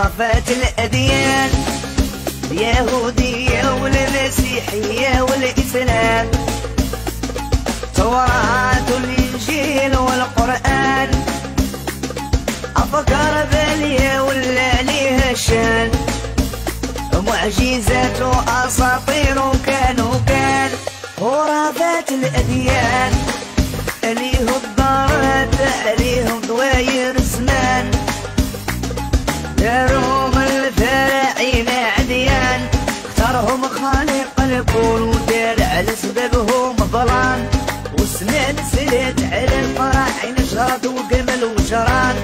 خرافات الأديان، اليهودية والمسيحية والإسلام، توراة والإنجيل والقرآن، أفكار بالية ولا ليها شان، معجزات وأساطير وكان خرافات الأديان، عليهم الضارات عليهم دواير زمان، دارهم الفراعين عديان، اختارهم خالق الكون ودار على سببهم ظلام، وسنان سلت على الفراعين شرط وقمل وشران،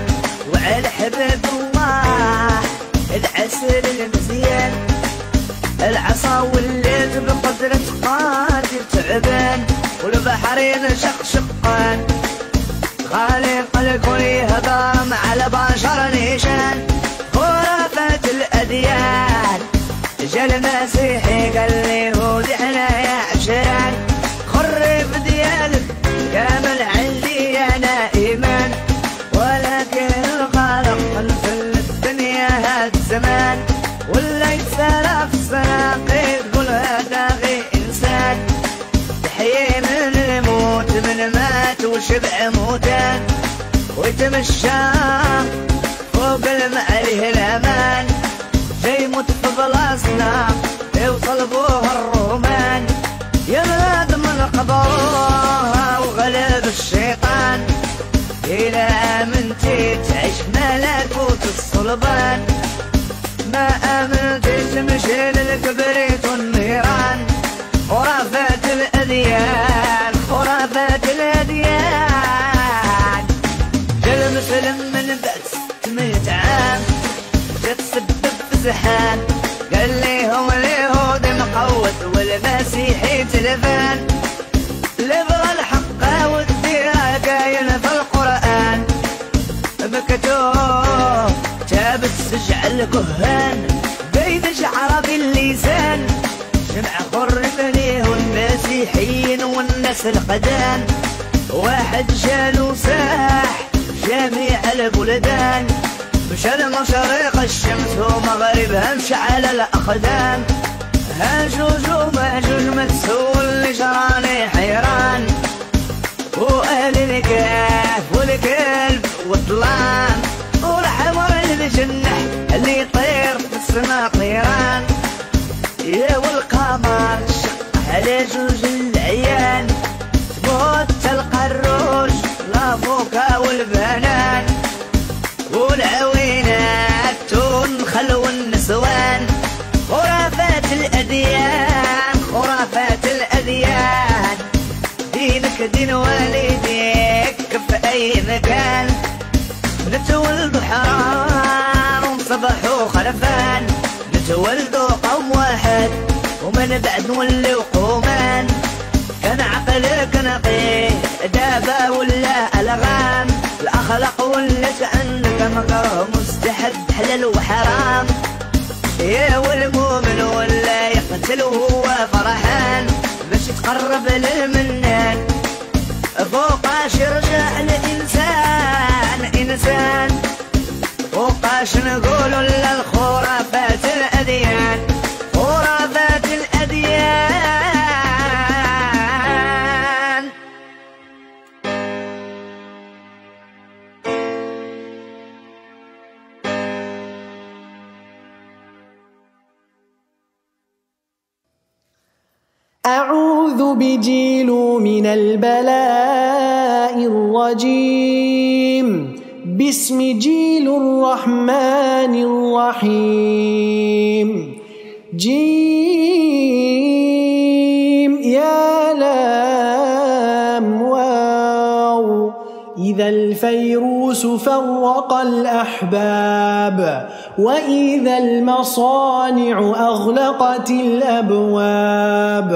وعلى حباب الله العسل المزيان، العصا ولات بقدرة قادر تعبان، والبحرين شقان، خالق الكل يهضم على بشر نيشان، خرافات الأديان، جا المسيحي قال اليهود احنا يا عشان، خرب ديالك كامل عندي انا ايمان، ولكن الخالق خلف الدنيا هاد الزمان، ولا يتسالى في السناقيد قول هذا غير انسان، تحيي من الموت من مات وشبع موتان، ويتمشى فوق المعاليه الامان، جاي يموت في بلاصنا يوصل بوه الرومان، ينهض من قبرها وغلب الشيطان، إلى آمنتي تعيش ملكوت الصلبان، ما آمنتي تمشي للكبريت والنيران، خرافات الأديان خرافات الأديان، جا المسلم من بعد 600 عام جا تسبب في زحام، قال ليهم اليهود مقوت والمسيحي تلفان، اللي بغى الحق والديرة كاين في القرآن، مكتوب جاب السجع الكهان، بين شعر باللسان، جمع خرب ليه المسيحيين والناس القدام، واحد جالو ساح جميع البلدان، مشى لمشارق الشمس ومغربها مشى على الأقدام، هاجوج وماجوج متسول اللي جراني حيران، وأهل الكهف والكلب والظلام، والحمر المجنح اللي يطير في السما طيران، يا والقمر شق على جوج العيان، تموت تلقى الروج لافوكا والبنان، والعوينات تنخل والنسوان، خرافات الأديان خرافات الأديان، دينك دين والديك في أي مكان، نتولدوا حرام ونصبحوا خلفان، نتولدوا قوم واحد ومن بعد نولوا قومان، كان عقلك نقي دابا ولا ألغام، الأخلاق ولات عندك مكره مستحب حلال وحرام، يا والمؤمن ولا يقتل وهو فرحان، باش يتقرب للمنان، فوقاش يرجع الإنسان إنسان، فوقاش نقولوا للخرافات الأديان خرافات الأديان. أعوذ بجيل من البلاء الرجيم، باسم جيل الرحمن الرحيم، جيم يا لام واو، إذا الفيروس فرق الأحباب، وإذا المصانع أغلقت الأبواب،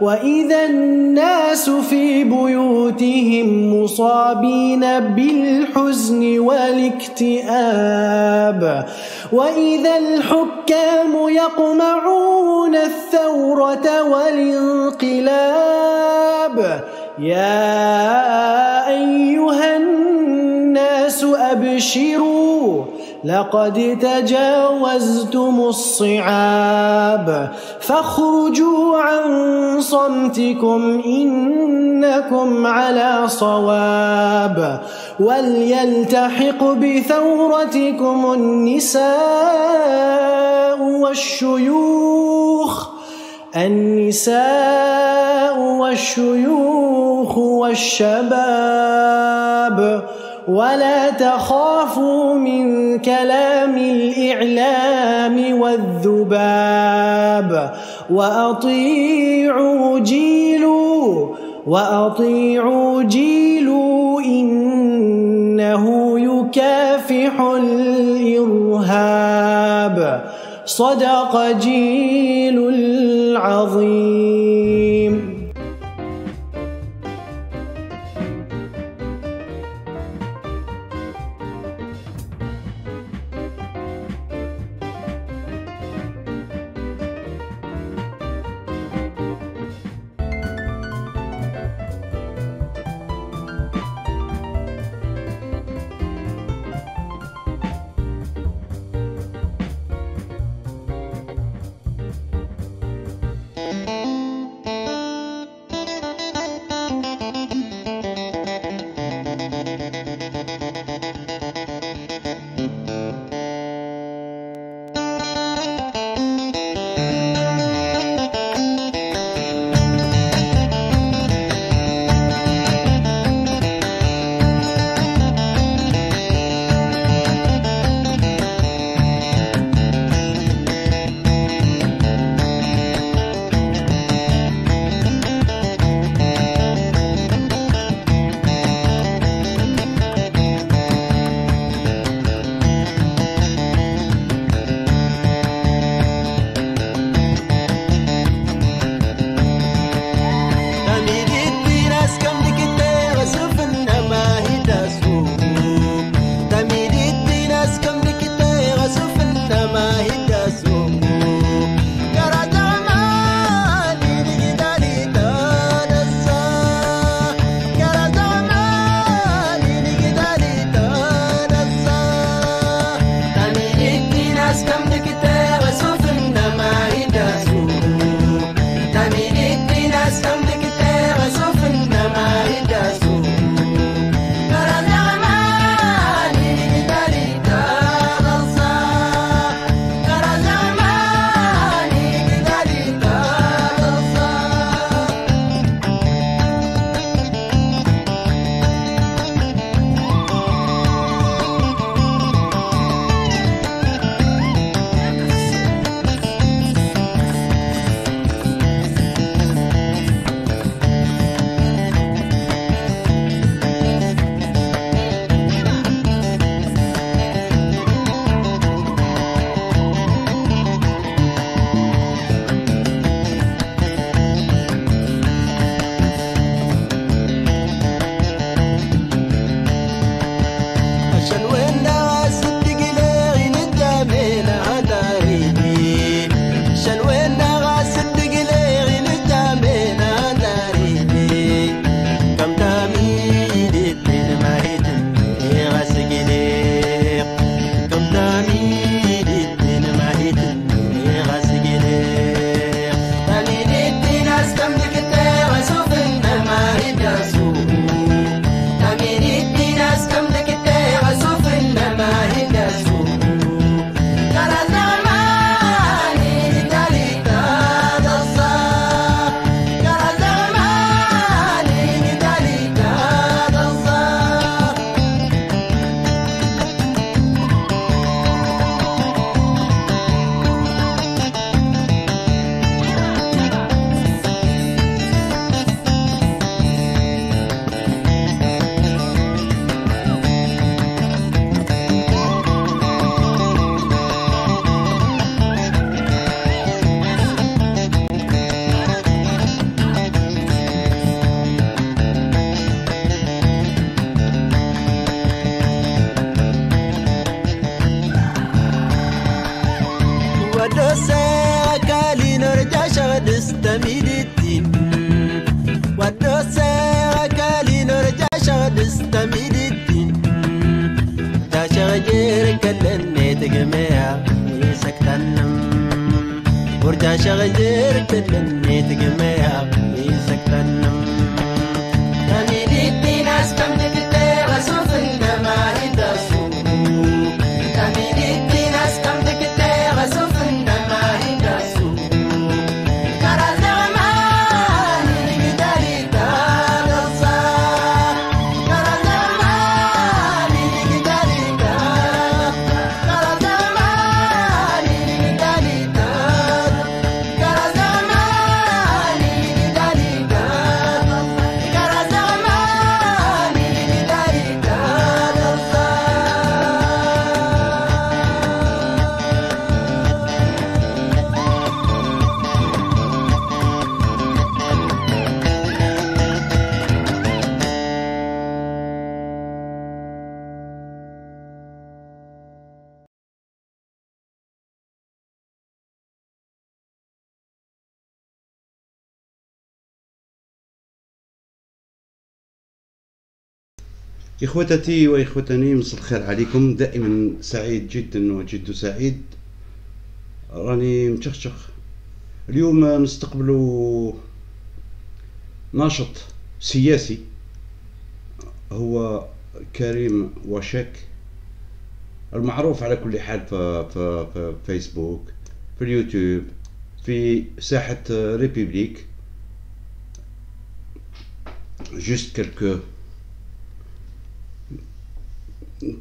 وإذا الناس في بيوتهم مصابين بالحزن والاكتئاب، وإذا الحكام يقمعون الثورة والانقلاب، يا أيها الناس أبشروا لقد تجاوزتم الصعاب فاخرجوا عن صمتكم إنكم على صواب وليلتحق بثورتكم النساء والشيوخ والشباب ولا تخافوا من كلام الإعلام والذباب وأطيعوا جيلوا إنه يكافح الإرهاب صدق جيل العظيم. استميدتي ودوسا كالي نرجع شغل استميدتي تاشغير كلن دا شغجر تلني تقميها بيسكتنم أني ديتي ناس كم تكتي غسوف إنما يدسو أني ديتي ناس كم تكتي غسوف إنما يدسو كرز غماني قدري تالصا كرز غماني قدري تالصا كرز غماني قدري تالصا كرز غماني قدري تالصا كرز غماني قدري تالصا إخوتتي وإخوتني، مساء الخير عليكم. دائما سعيد جدا وجد سعيد. راني مشخشخ. اليوم نستقبل ناشط سياسي، هو كريم واشك، المعروف على كل حال في فيسبوك، في اليوتيوب، في ساحة ريبوبليك. juste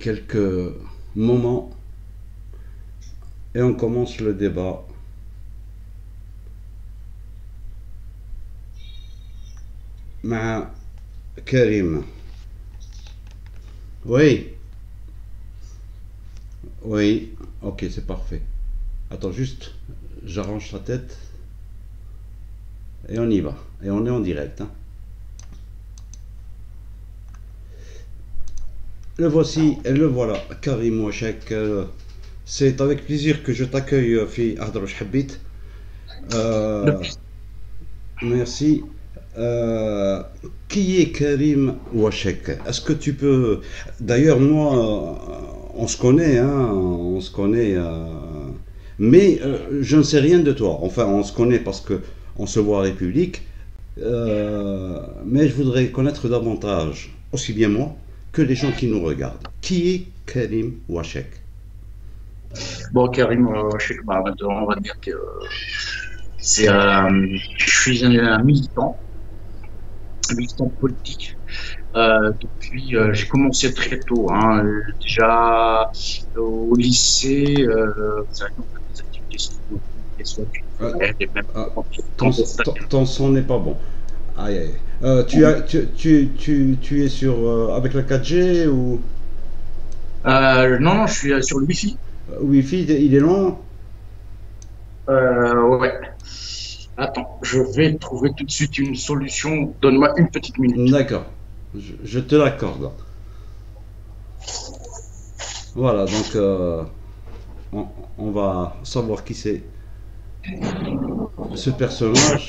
quelques moments et on commence le débat. مع كريم. Oui, ok, c'est parfait. Attends, juste, j'arrange sa tête et on y va. Et on est en direct, hein. Le voici et le voilà, Karim Wachek. C'est avec plaisir que je t'accueille fi Ahdrouch Habit. Merci. Qui est Karim Wachek? Est-ce que tu peux... D'ailleurs, moi, on se connaît, hein, on se connaît, mais je ne sais rien de toi. Enfin, on se connaît parce que on se voit à République, mais je voudrais connaître davantage, aussi bien moi que les gens qui nous regardent. Qui est Karim Wachek? Bon, Karim Wachek, maintenant, on va dire que je suis un militant politique. Depuis, j'ai commencé très tôt, hein, déjà au lycée, c'est vrai qu'on fait des activités studieuses, et même ton son n'est pas bon. Aïe, aïe. Tu es sur avec la 4G ou non, je suis sur le Wi-Fi. Wi-Fi, il est long. Ouais. Attends, je vais trouver tout de suite une solution. Donne-moi une petite minute. D'accord, je te l'accorde. Voilà, donc on va savoir qui c'est ce personnage.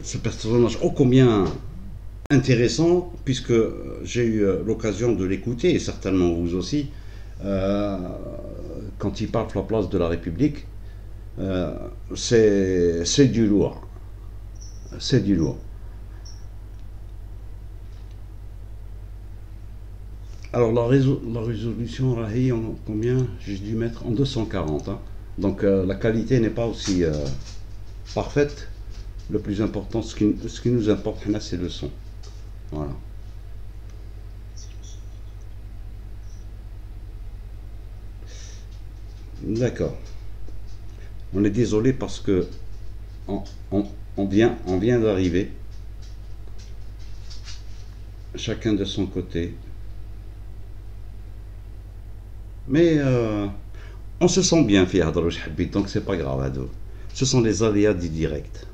Ce personnage ô combien intéressant, puisque j'ai eu l'occasion de l'écouter, et certainement vous aussi, quand il parle sur la place de la République. C'est du lourd. C'est du lourd. Alors la résolution, combien? J'ai dû mettre en 240. Hein. Donc la qualité n'est pas aussi parfaite. Le plus important, ce qui nous importe, c'est le son. Voilà. D'accord. On est désolé parce que on vient d'arriver. Chacun de son côté. Mais on se sent bien, fi Ahdrouch Habit, donc c'est pas grave. Ce sont les aléas du direct.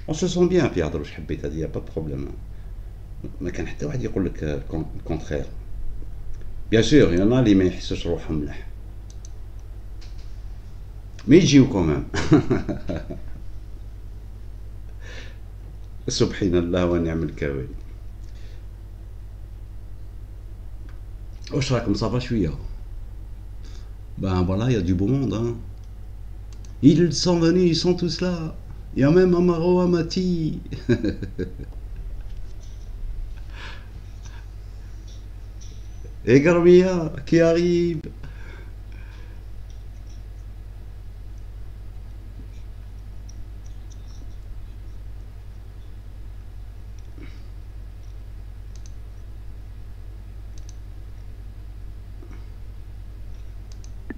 On se sent bien, fi Ahdrouch Habit, il n'y a pas de problème. ما كان حتى واحد يقول لك الكونترير. Bien sûr, il y en a اللي ما يحسوش روحهم مليح. Mais يجيو quand même. سبحان الله ونعم الكوين. واش راكم صافا شويه؟ Ben voilà, il y a du beau monde, hein. Ils sont venus, ils sont tous là. Il y a même Amaro Amati. Et Garbia qui arrive.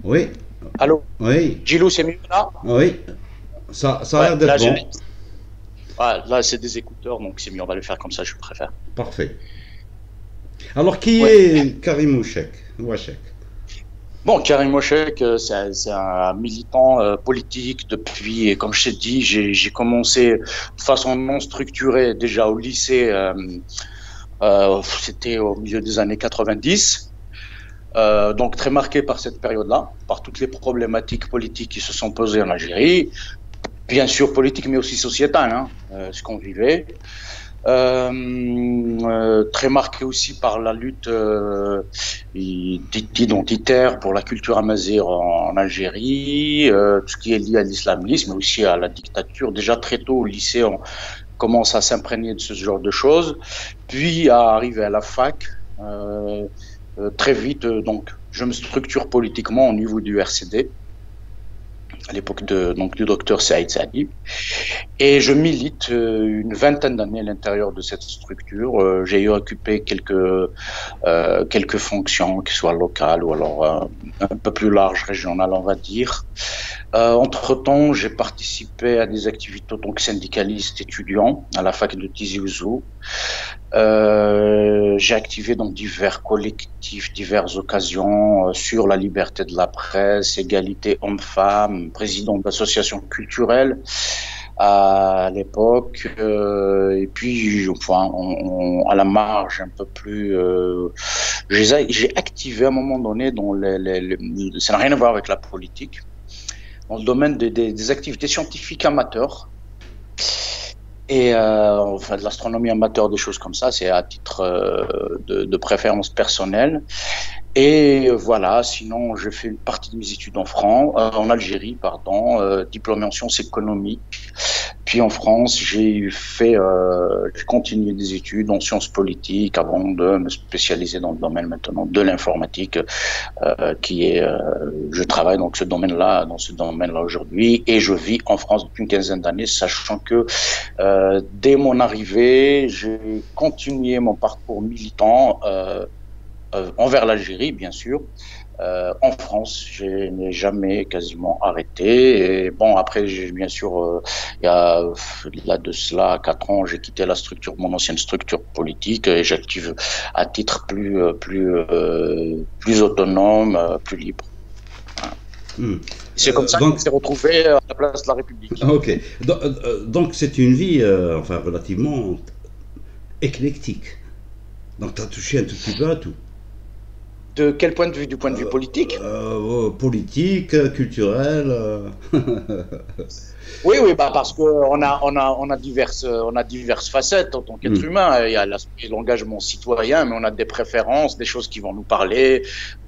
Oui, Allô, oui, Gilou, c'est mieux là? oui. Ça a Ouais, l'air d'être bon. là, c'est des écouteurs, donc c'est mieux, on va le faire comme ça, je préfère. Parfait. Alors, qui Ouais. est Karim Ouachek? Bon, Karim Moshek, c'est un militant politique depuis, et comme je t'ai dit, j'ai commencé de façon non structurée déjà au lycée, c'était au milieu des années 90, donc très marqué par cette période-là, par toutes les problématiques politiques qui se sont posées en Algérie, bien sûr politique mais aussi sociétale, hein, ce qu'on vivait. Très marqué aussi par la lutte identitaire pour la culture amazigh en Algérie, tout ce qui est lié à l'islamisme, mais aussi à la dictature. Déjà très tôt au lycée, on commence à s'imprégner de ce genre de choses. Puis à arriver à la fac, très vite, donc je me structure politiquement au niveau du RCD, à l'époque donc du docteur Saïd Saadi. Et je milite une vingtaine d'années à l'intérieur de cette structure. J'ai eu occupé quelques fonctions, qu'elles soient locales ou alors un peu plus larges, régionales, on va dire. Entre-temps, j'ai participé à des activités donc syndicalistes étudiants à la fac de Tizi Ouzou. J'ai activé donc divers collectifs, diverses occasions sur la liberté de la presse, égalité hommes-femmes, président d'associations culturelles à l'époque, et puis enfin, à la marge un peu plus, j'ai activé à un moment donné dans ça n'a rien à voir avec la politique, dans le domaine des activités scientifiques amateurs. Et enfin de l'astronomie amateur, des choses comme ça, c'est à titre de préférence personnelle. Et voilà, sinon j'ai fait une partie de mes études en Algérie, pardon, diplômé en sciences économiques. Puis en France, j'ai continué des études en sciences politiques avant de me spécialiser dans le domaine maintenant de l'informatique, je travaille dans ce domaine-là aujourd'hui, et je vis en France depuis une quinzaine d'années, sachant que dès mon arrivée, j'ai continué mon parcours militant envers l'Algérie, bien sûr. En France, je n'ai jamais quasiment arrêté. Et bon, après, bien sûr, il y a là de cela 4 ans, j'ai quitté mon ancienne structure politique, et j'active à titre plus autonome, plus libre. Voilà. C'est comme ça qu'on s'est retrouvé à la place de la République. Ok. Donc c'est une vie enfin relativement éclectique. Donc tu as touché un tout petit peu à tout. De quel point de vue? Du point de vue politique? Politique, culturel. Oui, bah parce que on a diverses facettes en tant qu'être humain. Il y a l'aspect de l'engagement citoyen, mais on a des préférences, des choses qui vont nous parler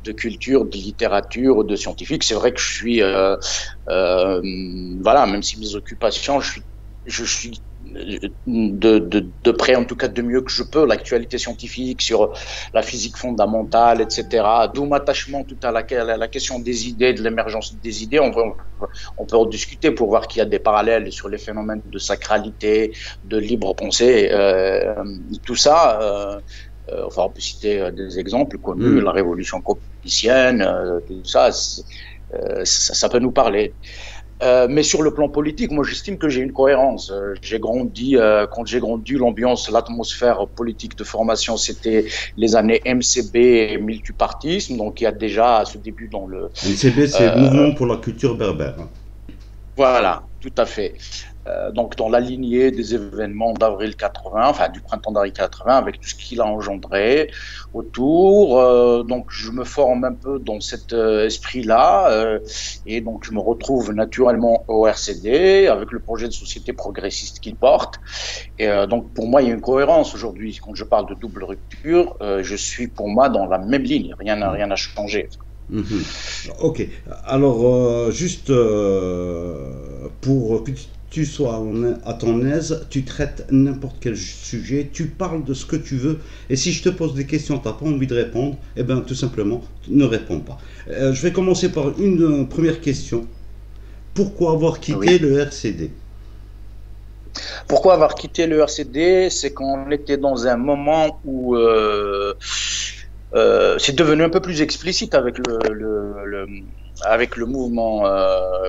de culture, de littérature, de scientifique. C'est vrai que je suis, voilà, même si mes occupations, je suis de près, en tout cas de mieux que je peux, l'actualité scientifique sur la physique fondamentale, etc. D'où mon attachement tout à la question des idées, de l'émergence des idées. On peut en discuter pour voir qu'il y a des parallèles sur les phénomènes de sacralité, de libre pensée, tout ça. Enfin, on peut citer des exemples connus, la révolution copernicienne, tout ça, ça peut nous parler. Mais sur le plan politique, moi j'estime que j'ai une cohérence. Quand j'ai grandi, l'ambiance, l'atmosphère politique de formation, c'était les années MCB et multipartisme. Donc il y a déjà ce début dans le... MCB, c'est le mouvement pour la culture berbère. Voilà, tout à fait. Donc dans la lignée des événements d'avril 80, enfin du printemps d'avril 80, avec tout ce qu'il a engendré autour. Donc je me forme un peu dans cet esprit-là, et donc je me retrouve naturellement au RCD avec le projet de société progressiste qu'il porte. Et donc pour moi il y a une cohérence aujourd'hui. Quand je parle de double rupture, je suis pour moi dans la même ligne. Rien n'a changé. Mhm. Ok. Alors, juste pour que tu sois à ton aise, tu traites n'importe quel sujet, tu parles de ce que tu veux, et si je te pose des questions, tu n'as pas envie de répondre, eh bien, tout simplement, ne réponds pas. Je vais commencer par une première question. Pourquoi avoir quitté Oui. le RCD? Pourquoi avoir quitté le RCD? C'est qu'on était dans un moment où c'est devenu un peu plus explicite avec avec le mouvement,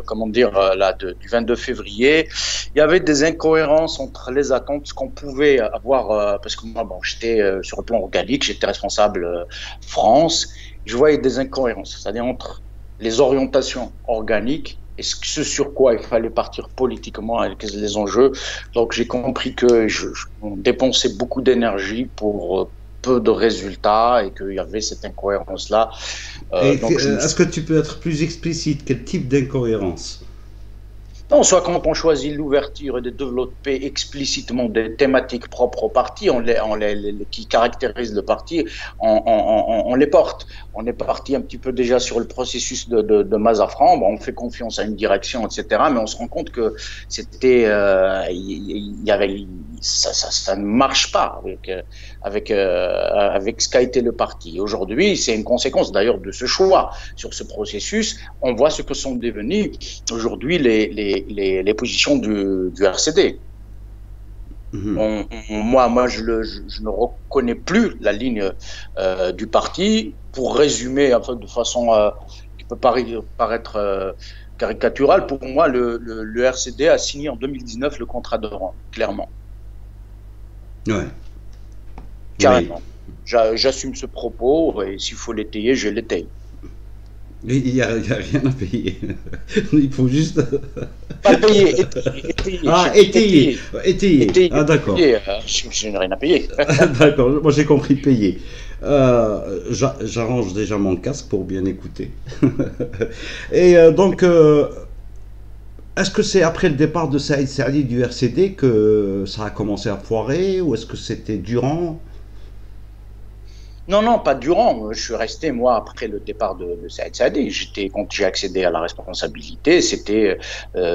comment dire, là, du 22 février. Il y avait des incohérences entre les attentes, ce qu'on pouvait avoir, parce que moi, bon, j'étais sur le plan organique, j'étais responsable France, je voyais des incohérences, c'est-à-dire entre les orientations organiques et ce sur quoi il fallait partir politiquement avec les enjeux. Donc j'ai compris que on dépensait beaucoup d'énergie pour peu de résultats et qu'il y avait cette incohérence-là. Est-ce que tu peux être plus explicite? Quel type d'incohérence? Non, soit quand on choisit l'ouverture et de développer explicitement des thématiques propres au parti, qui caractérisent le parti, on les porte. On est parti un petit peu déjà sur le processus de Mazafran, bon, on fait confiance à une direction, etc. Mais on se rend compte que c'était, ça ne marche pas avec ce qu'a été le parti. Aujourd'hui, c'est une conséquence d'ailleurs de ce choix sur ce processus. On voit ce que sont devenus aujourd'hui les positions du RCD. Mhm. Moi, je ne reconnais plus la ligne du parti. Pour résumer enfin, de façon qui peut paraître caricaturale, pour moi, le RCD a signé en 2019 le contrat de Rouen, clairement. Ouais. Carrément. Oui. J'assume ce propos et s'il faut l'étayer, je l'étaye. Il n'y a rien à payer. Il faut juste. Pas payer, étayer. Ah, étayer. Étayer. Ah, d'accord. Je n'ai rien à payer. D'accord, moi j'ai compris payer. J'arrange déjà mon casque pour bien écouter. Et donc, est-ce que c'est après le départ de Saïd Saadi du RCD que ça a commencé à foirer ou est-ce que c'était durant? Non, pas durant. Je suis resté, moi, après le départ de Saïd Saadi. Quand j'ai accédé à la responsabilité, c'était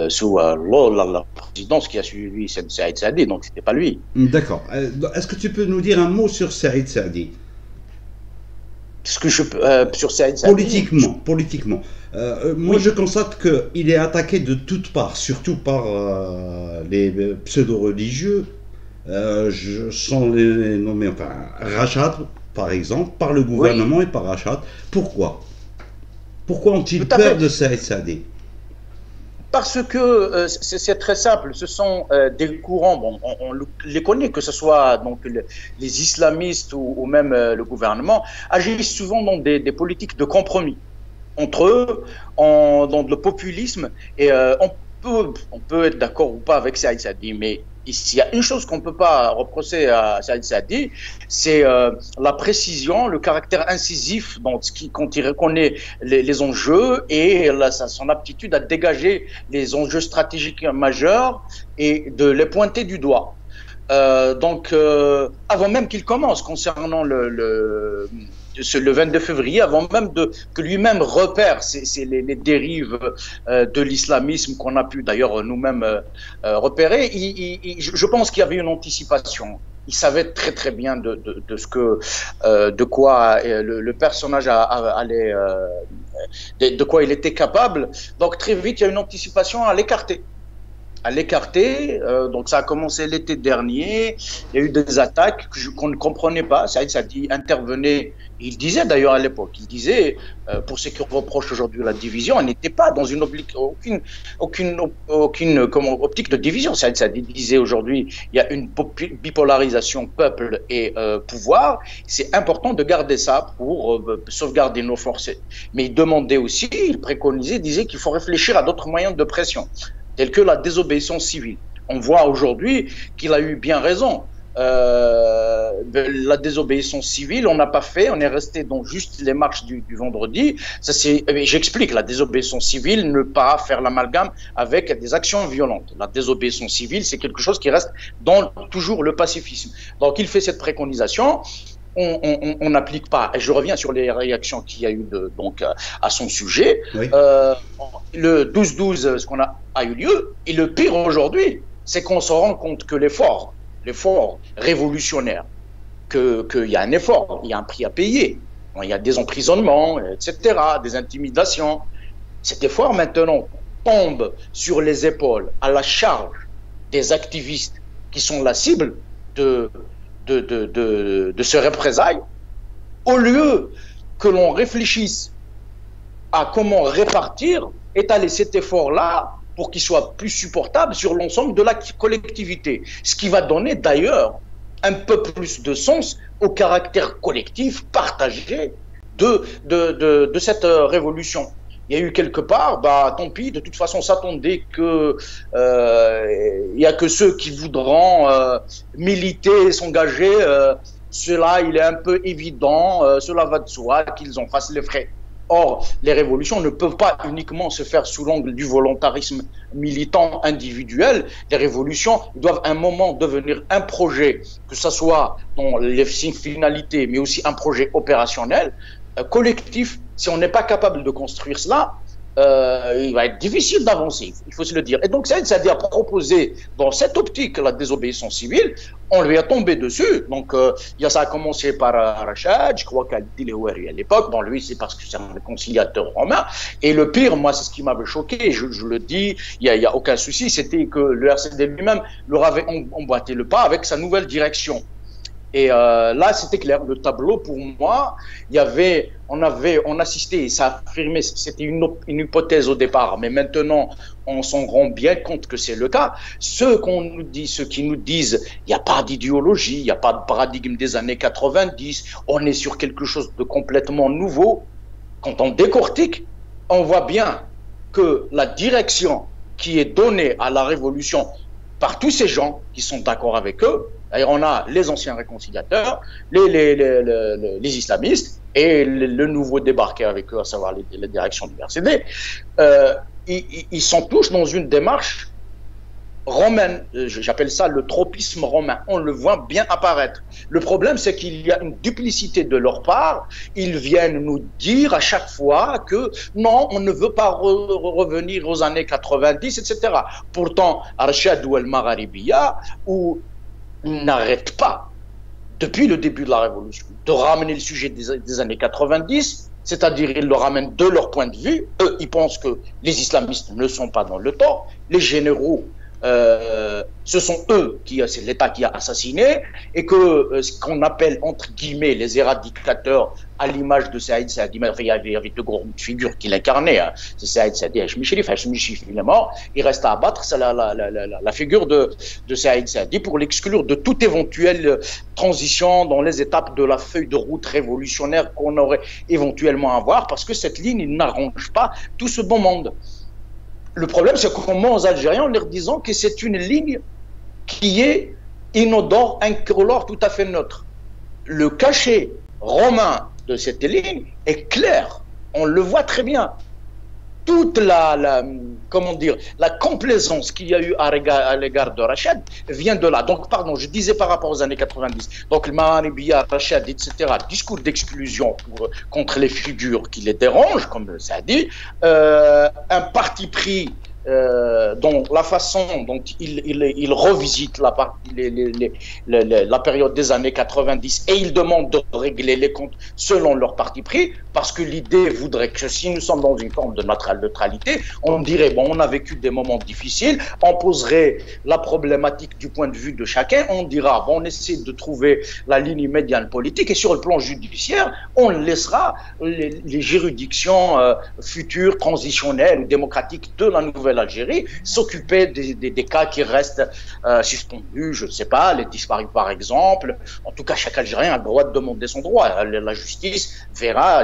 sous la présidence qui a suivi Saïd Saadi, donc c'était pas lui. D'accord. Est-ce que tu peux nous dire un mot sur Saïd Saadi? Sur Saïd Saadi. Politiquement. Moi, je constate qu'il est attaqué de toutes parts, surtout par les pseudo-religieux. Sans les nommer, enfin, Rachad, par exemple, par le gouvernement et par Rachad. Pourquoi ont-ils peur de Saïd Saadi? Parce que c'est très simple, ce sont des courants, bon, on les connaît, que ce soit donc, les islamistes ou même le gouvernement, agissent souvent dans des politiques de compromis entre eux, dans le populisme, et on peut être d'accord ou pas avec Saïd Saadi, mais s'il y a une chose qu'on ne peut pas reprocher à Saïd Saadi, c'est la précision, le caractère incisif quand il reconnaît les enjeux et son aptitude à dégager les enjeux stratégiques majeurs et de les pointer du doigt. Avant même qu'il commence concernant le 22 février, avant même que lui-même repère les dérives de l'islamisme qu'on a pu d'ailleurs nous-mêmes repérer, je pense qu'il y avait une anticipation. Il savait très très bien de quoi le personnage allait, de quoi il était capable. Donc très vite, il y a une anticipation à l'écarter. Donc ça a commencé l'été dernier, il y a eu des attaques qu'on ne comprenait pas, Saïd Saadi intervenait, il disait d'ailleurs à l'époque, pour ceux qui reprochent aujourd'hui la division, elle n'était pas dans aucune optique de division. Saïd Saadi disait aujourd'hui, il y a une bipolarisation peuple et pouvoir, c'est important de garder ça pour sauvegarder nos forces. Mais il demandait aussi, il préconisait, disait qu'il faut réfléchir à d'autres moyens de pression, telle que la désobéissance civile. On voit aujourd'hui qu'il a eu bien raison. La désobéissance civile, on n'a pas fait, on est resté dans juste les marches du vendredi. J'explique, la désobéissance civile, ne pas faire l'amalgame avec des actions violentes. La désobéissance civile, c'est quelque chose qui reste dans toujours le pacifisme. Donc il fait cette préconisation. on n'applique pas. Et je reviens sur les réactions qu'il y a eu donc à son sujet. Oui. Le 12-12, ce qu'on a eu lieu, et le pire aujourd'hui, c'est qu'on se rend compte que l'effort révolutionnaire, qu'il y a un effort, il y a un prix à payer, il y a des emprisonnements, etc., des intimidations. Cet effort maintenant tombe sur les épaules, à la charge des activistes qui sont la cible de ce représailles, au lieu que l'on réfléchisse à comment répartir, étaler cet effort-là pour qu'il soit plus supportable sur l'ensemble de la collectivité. Ce qui va donner d'ailleurs un peu plus de sens au caractère collectif, partagé de cette révolution. Il y a eu quelque part, tant pis, de toute façon, on s'attendait que il y a que ceux qui voudront militer, s'engager. Cela, il est un peu évident, cela va de soi qu'ils en fassent les frais. Or, les révolutions ne peuvent pas uniquement se faire sous l'angle du volontarisme militant individuel. Les révolutions doivent à un moment devenir un projet, que ce soit dans les finalités, mais aussi un projet opérationnel, collectif. Si on n'est pas capable de construire cela, il va être difficile d'avancer, il faut se le dire. Et donc, Saïd Saadi a proposé, dans cette optique, la désobéissance civile. On lui a tombé dessus. Donc, ça a commencé par Rachad, je crois qu'Al Dilewari à l'époque. Bon, lui, c'est parce que c'est un réconciliateur romain. Et le pire, moi, c'est ce qui m'avait choqué, je le dis, il y a aucun souci, c'était que le RCD lui-même leur avait emboîté le pas avec sa nouvelle direction. Et là, c'était clair. Le tableau, pour moi, on assistait, ça affirmait, c'était une hypothèse au départ, mais maintenant, on s'en rend bien compte que c'est le cas. Ceux qui nous disent, il n'y a pas d'idéologie, il n'y a pas de paradigme des années 90, on est sur quelque chose de complètement nouveau. Quand on décortique, on voit bien que la direction qui est donnée à la révolution par tous ces gens qui sont d'accord avec eux, d'ailleurs, on a les anciens réconciliateurs, les islamistes et le nouveau débarqué avec eux, à savoir les directions du RCD. Ils sont tous dans une démarche romaine. J'appelle ça le tropisme romain. On le voit bien apparaître. Le problème, c'est qu'il y a une duplicité de leur part. Ils viennent nous dire à chaque fois que non, on ne veut pas revenir aux années 90, etc. Pourtant, Arshad ou Al-Magharibiya, où n'arrête pas, depuis le début de la Révolution, de ramener le sujet des années 90, c'est-à-dire ils le ramènent de leur point de vue. Eux, ils pensent que les islamistes ne sont pas dans le tort, les généraux, ce sont eux, c'est l'État qui a assassiné, et que ce qu'on appelle entre guillemets les éradicateurs, à l'image de Saïd Saadi, il y avait deux grandes figures qui l'incarnaient, hein. C'est Saïd Saadi, Hachmi Chérif, il est mort, il reste à abattre, c'est la figure de Saïd Saadi pour l'exclure de toute éventuelle transition dans les étapes de la feuille de route révolutionnaire qu'on aurait éventuellement à voir, parce que cette ligne n'arrange pas tout ce bon monde. Le problème, c'est qu'on ment aux Algériens en leur disant que c'est une ligne qui est inodore, incolore, tout à fait neutre. Le cachet romain de cette ligne est clair. On le voit très bien. Toute la complaisance qu'il y a eu à l'égard de Rachad vient de là. Donc, pardon, je disais par rapport aux années 90. Donc, le Magharibiya, Rachad, etc., discours d'exclusion contre les figures qui les dérangent, comme ça dit, un parti pris dans la façon dont il revisite la période des années 90 et il demande de régler les comptes selon leur parti pris, parce que l'idée voudrait que si nous sommes dans une forme de neutralité, on dirait, bon, on a vécu des moments difficiles, on poserait la problématique du point de vue de chacun, on dira, bon, on essaie de trouver la ligne médiane politique, et sur le plan judiciaire, on laissera les juridictions futures, transitionnelles ou démocratiques de la nouvelle Algérie s'occuper des cas qui restent suspendus, je ne sais pas, les disparus par exemple. En tout cas, chaque Algérien a le droit de demander son droit. La justice verra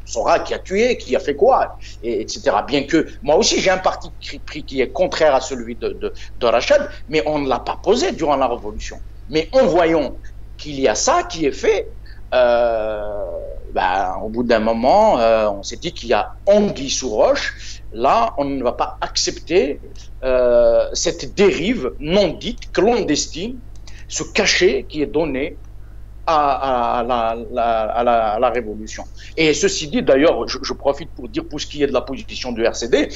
saura qui a tué, qui a fait quoi, etc. Bien que moi aussi j'ai un parti pris qui est contraire à celui de Rachad, mais on ne l'a pas posé durant la Révolution. Mais en voyant qu'il y a ça qui est fait, au bout d'un moment, on s'est dit qu'il y a anguille sous roche. Là, on ne va pas accepter cette dérive non dite, clandestine, ce cachet qui est donné à la révolution. Et ceci dit, d'ailleurs, je profite pour dire, pour ce qui est de la position du RCD,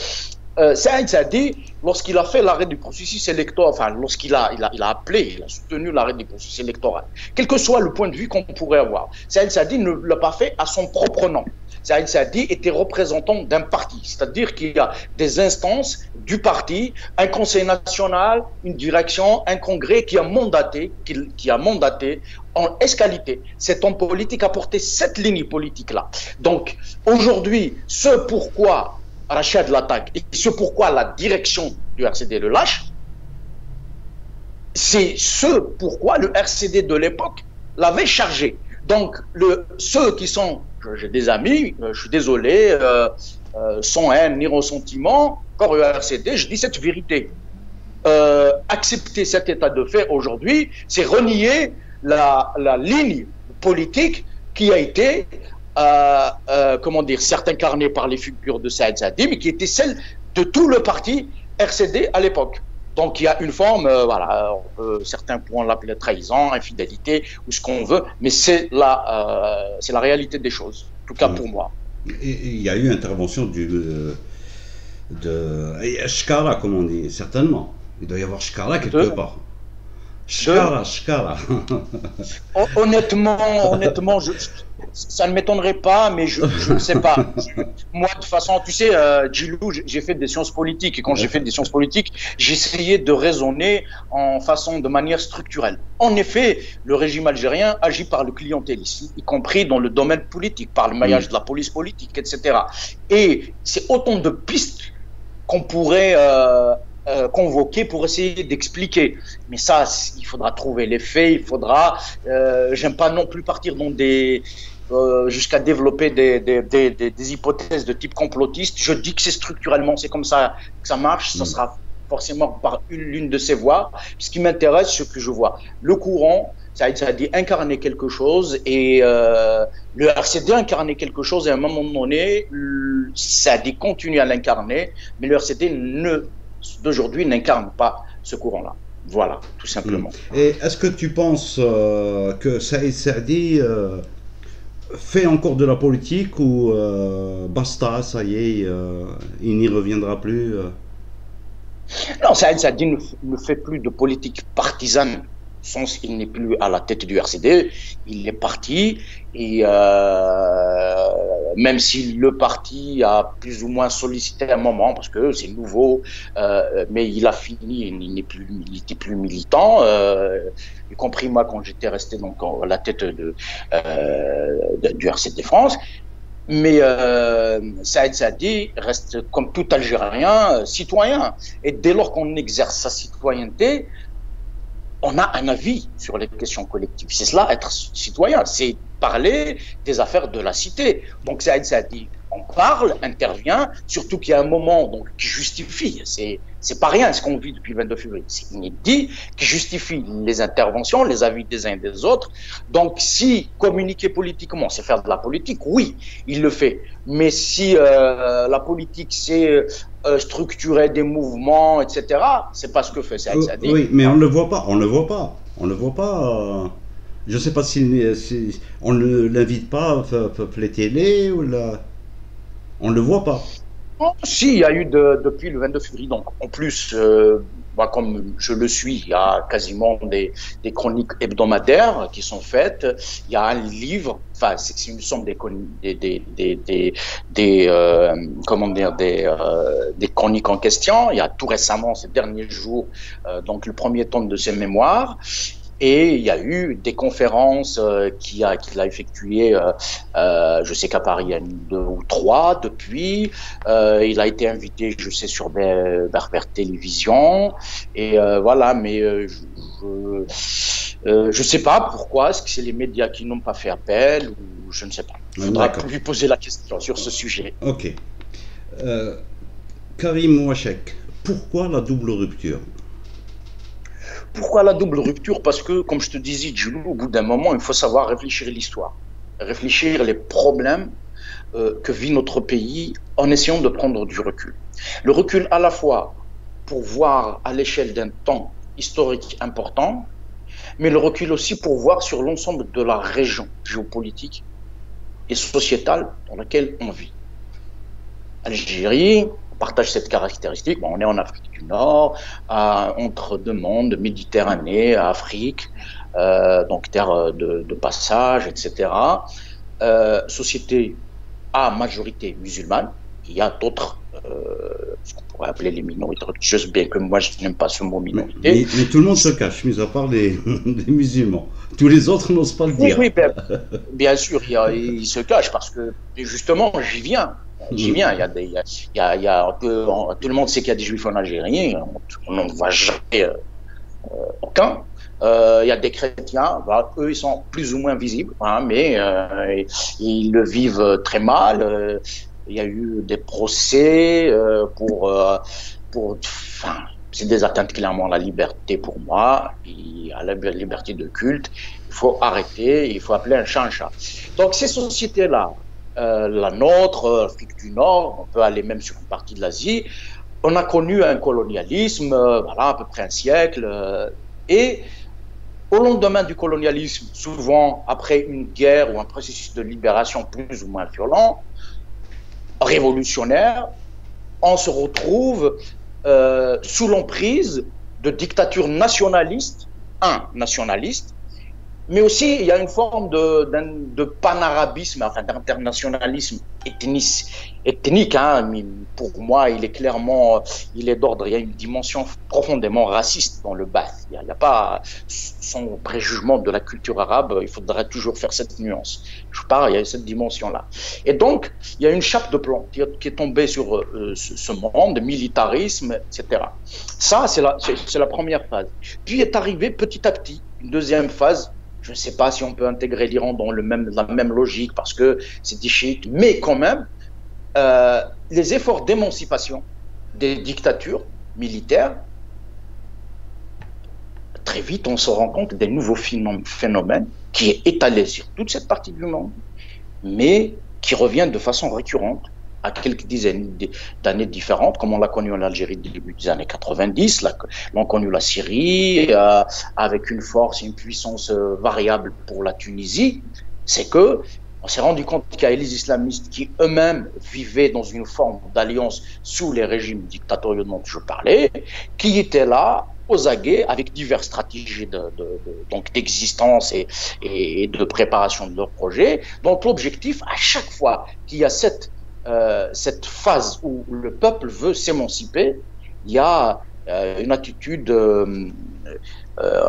Saïd Saadi, lorsqu'il a fait l'arrêt du processus électoral, enfin, lorsqu'il a appelé, il a soutenu l'arrêt du processus électoral, quel que soit le point de vue qu'on pourrait avoir, Saïd Saadi ne l'a pas fait à son propre nom. Saïd Saadi était représentant d'un parti, c'est-à-dire qu'il y a des instances du parti, un conseil national, une direction, un congrès qui a mandaté en escalité cet homme politique a porté cette ligne politique-là. Donc, aujourd'hui, ce pourquoi Rachid l'attaque et ce pourquoi la direction du RCD le lâche, c'est ce pourquoi le RCD de l'époque l'avait chargé. Donc, ceux qui sont, j'ai des amis, je suis désolé, sans haine ni ressentiment, encore le RCD, je dis cette vérité. Accepter cet état de fait aujourd'hui, c'est renier la ligne politique qui a été certes incarnée par les figures de Saïd Saadi, mais qui était celle de tout le parti RCD à l'époque. Donc il y a une forme, certains pourront l'appeler trahison, infidélité, ou ce qu'on veut, mais c'est la réalité des choses, en tout cas pour moi. Il y a eu intervention de Shkara, comme on dit, certainement. Il doit y avoir Shkara quelque part. Shkara. Honnêtement, ça ne m'étonnerait pas, mais je ne sais pas. Moi, de toute façon, tu sais, Djilou, j'ai fait des sciences politiques, et quand j'ai fait des sciences politiques, j'essayais de raisonner de manière structurelle. En effet, le régime algérien agit par le clientélisme, y compris dans le domaine politique, par le maillage de la police politique, etc. Et c'est autant de pistes qu'on pourrait convoquer pour essayer d'expliquer. Mais ça, il faudra trouver les faits, il faudra... j'aime pas non plus partir dans jusqu'à développer des hypothèses de type complotiste. Je dis que c'est structurellement, c'est comme ça que ça marche, ça sera forcément par l'une de ces voies. Ce qui m'intéresse, ce que je vois. Le courant, ça a dit incarner quelque chose, et le RCD incarner quelque chose, et à un moment donné, ça a dit continuer à l'incarner, mais le RCD d'aujourd'hui n'incarne pas ce courant-là. Voilà, tout simplement. Et est-ce que tu penses que Saïd Saadi fait encore de la politique, ou basta, ça y est, il n'y reviendra plus Non, Saïd Saadi ne fait plus de politique partisane. Il n'est plus à la tête du RCD, il est parti, et même si le parti a plus ou moins sollicité un moment, parce que c'est nouveau, mais il a fini, il était plus militant, y compris moi quand j'étais resté donc à la tête du RCD France. Mais Saïd Saadi reste, comme tout Algérien, citoyen, et dès lors qu'on exerce sa citoyenneté, on a un avis sur les questions collectives. C'est cela, être citoyen, c'est parler des affaires de la cité. Donc Saïd Saadi en parle, intervient, surtout qu'il y a un moment donc, qui justifie, c'est pas rien ce qu'on vit depuis le 22 février, c'est inédit, qui justifie les interventions, les avis des uns et des autres. Donc si communiquer politiquement, c'est faire de la politique, oui, il le fait. Mais si la politique, c'est structurer des mouvements, etc., c'est pas ce que fait Saïd Saadi. Oui, mais on ne le voit pas, je ne sais pas si on ne l'invite pas à les télé, ou on ne le voit pas. Si, il y a eu depuis le 22 février, donc en plus, moi, comme je le suis, il y a quasiment des chroniques hebdomadaires qui sont faites. Il y a un livre, enfin, c'est une somme des chroniques en question. Il y a tout récemment, ces derniers jours, donc le premier tome de ses mémoires. Et il y a eu des conférences qu'il a effectuées, je sais qu'à Paris, il y en a 2 ou 3 depuis. Il a été invité, je sais, sur Berbère Télévision. Et voilà, mais je sais pas pourquoi. Est-ce que c'est les médias qui n'ont pas fait appel, ou je ne sais pas. Il faudra lui poser la question sur ce sujet. Ok. Karim Ouachek, pourquoi la double rupture? Pourquoi la double rupture? Parce que, comme je te disais, Djilou, au bout d'un moment, il faut savoir réfléchir l'histoire, réfléchir les problèmes que vit notre pays en essayant de prendre du recul. Le recul à la fois pour voir à l'échelle d'un temps historique important, mais le recul aussi pour voir sur l'ensemble de la région géopolitique et sociétale dans laquelle on vit. Algérie, on partage cette caractéristique. Bon, on est en Afrique du Nord, entre deux mondes, Méditerranée, Afrique, donc terre de passage, etc. Société à majorité musulmane. Il y a d'autres, ce qu'on pourrait appeler les minorités religieuses, bien que moi je n'aime pas ce mot minorité. Mais tout le monde se cache, mis à part les musulmans. Tous les autres n'osent pas le dire. Oui, bien sûr, ils se cachent parce que justement, j'y viens. J'y viens. Tout le monde sait qu'il y a des juifs en Algérie. On n'en voit jamais aucun. Il y a des chrétiens, bah, eux ils sont plus ou moins visibles, hein, mais ils le vivent très mal. Il y a eu des procès c'est des atteintes clairement à la liberté pour moi, et à la liberté de culte. Il faut arrêter, il faut appeler un chat un chat. Donc ces sociétés-là, la nôtre, l'Afrique du Nord, on peut aller même sur une partie de l'Asie, on a connu un colonialisme, voilà, à peu près un siècle, et au lendemain du colonialisme, souvent après une guerre ou un processus de libération plus ou moins violent, révolutionnaire, on se retrouve sous l'emprise de dictatures nationalistes, mais aussi il y a une forme de panarabisme, enfin d'internationalisme ethnique, hein, mais pour moi il est d'ordre, il y a une dimension profondément raciste dans le Ba'ath. Il n'y a pas, sans préjugement de la culture arabe, il faudrait toujours faire cette nuance. Il y a cette dimension-là. Et donc, il y a une chape de plomb qui est tombée sur ce monde, militarisme, etc. Ça, c'est la première phase. Puis est arrivée petit à petit une deuxième phase. Je ne sais pas si on peut intégrer l'Iran dans la même logique parce que c'est des chiites, mais quand même, les efforts d'émancipation des dictatures militaires, très vite on se rend compte des nouveaux phénomènes qui est étalé sur toute cette partie du monde, mais qui revient de façon récurrente à quelques dizaines d'années différentes, comme on l'a connu en Algérie début des années 90, l'on connu la Syrie, avec une force et une puissance variable pour la Tunisie. C'est que on s'est rendu compte qu'il y avait les islamistes qui eux-mêmes vivaient dans une forme d'alliance sous les régimes dictatoriaux dont je parlais, qui étaient là aux aguets avec diverses stratégies donc d'existence et de préparation de leurs projets. Donc l'objectif, à chaque fois qu'il y a cette phase où le peuple veut s'émanciper, il y a une attitude, on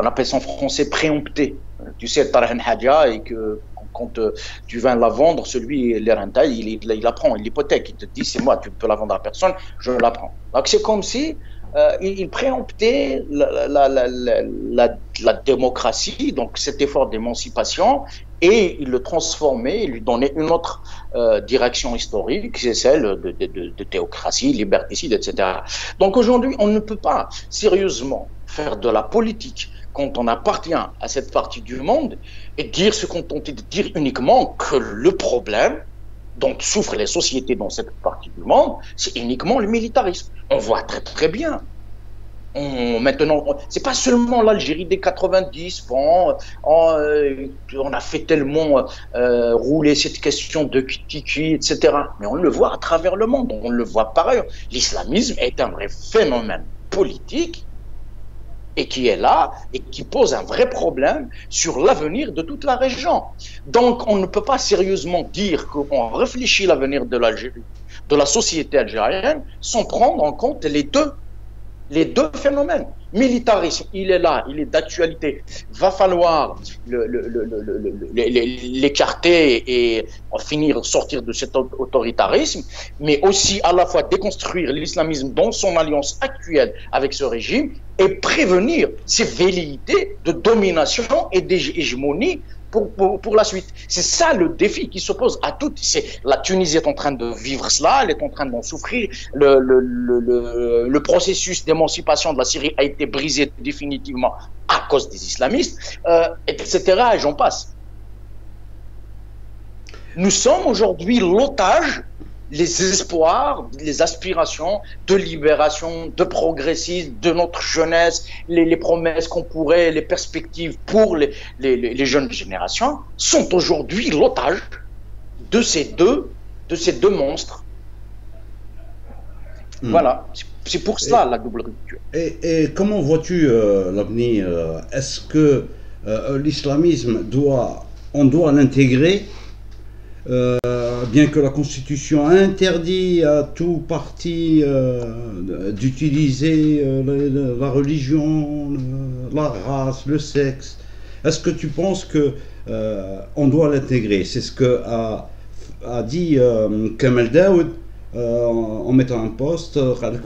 appelle ça en français préemptée. Tu sais, Tarhan Hadja, et que quand tu viens la vendre, celui, l'Iranta, il la prend, il l'hypothèque, il te dit c'est moi, tu peux la vendre à personne, je la prends. Donc c'est comme si il préemptait la démocratie, donc cet effort d'émancipation, et il le transformait, il lui donnait une autre direction historique, c'est celle de théocratie, liberticide, etc. Donc aujourd'hui, on ne peut pas sérieusement faire de la politique quand on appartient à cette partie du monde et dire se contenter de dire uniquement que le problème dont souffrent les sociétés dans cette partie du monde, c'est uniquement le militarisme. On voit très très bien. Maintenant, c'est pas seulement l'Algérie des 90, bon, on a fait tellement rouler cette question de Tiki, etc. Mais on le voit à travers le monde, on le voit par ailleurs. L'islamisme est un vrai phénomène politique et qui est là et qui pose un vrai problème sur l'avenir de toute la région. Donc, on ne peut pas sérieusement dire qu'on réfléchit l'avenir de l'Algérie, de la société algérienne, sans prendre en compte les deux phénomènes. Militarisme, il est là, il est d'actualité. Va falloir l'écarter et sortir de cet autoritarisme, mais aussi à la fois déconstruire l'islamisme dans son alliance actuelle avec ce régime et prévenir ces velléités de domination et d'hégémonie pour la suite. C'est ça le défi qui s'oppose à toutes. La Tunisie est en train de vivre cela, elle est en train d'en souffrir. Le processus d'émancipation de la Syrie a été brisé définitivement à cause des islamistes, etc. Et j'en passe. Nous sommes aujourd'hui l'otage les espoirs, les aspirations de libération, de progressisme, de notre jeunesse, les promesses qu'on pourrait, les perspectives pour les jeunes générations, sont aujourd'hui l'otage de ces deux monstres. Voilà, c'est pour cela la double rupture. Et comment vois-tu l'avenir? Est-ce que l'islamisme on doit l'intégrer, bien que la Constitution interdit à tout parti d'utiliser la religion, la race, le sexe? Est-ce que tu penses que on doit l'intégrer? C'est ce que a dit Kamel Daoud en mettant un poste.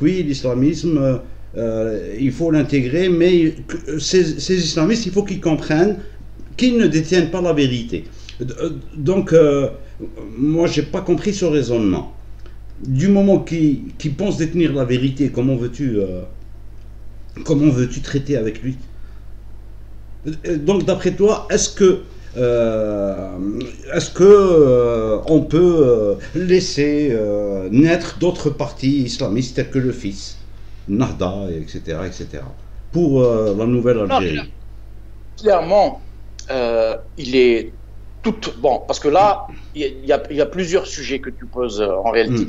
Oui, l'islamisme, il faut l'intégrer, mais ces islamistes, il faut qu'ils comprennent qu'ils ne détiennent pas la vérité. Donc, moi, j'ai pas compris ce raisonnement. Du moment qu'il pense détenir la vérité, comment veux-tu traiter avec lui? Donc, d'après toi, est-ce que on peut laisser naître d'autres partis islamistes tels que le FIS, Nahda, etc., pour la nouvelle Algérie? Clairement, il est tout bon, parce que là, il y a plusieurs sujets que tu poses en réalité.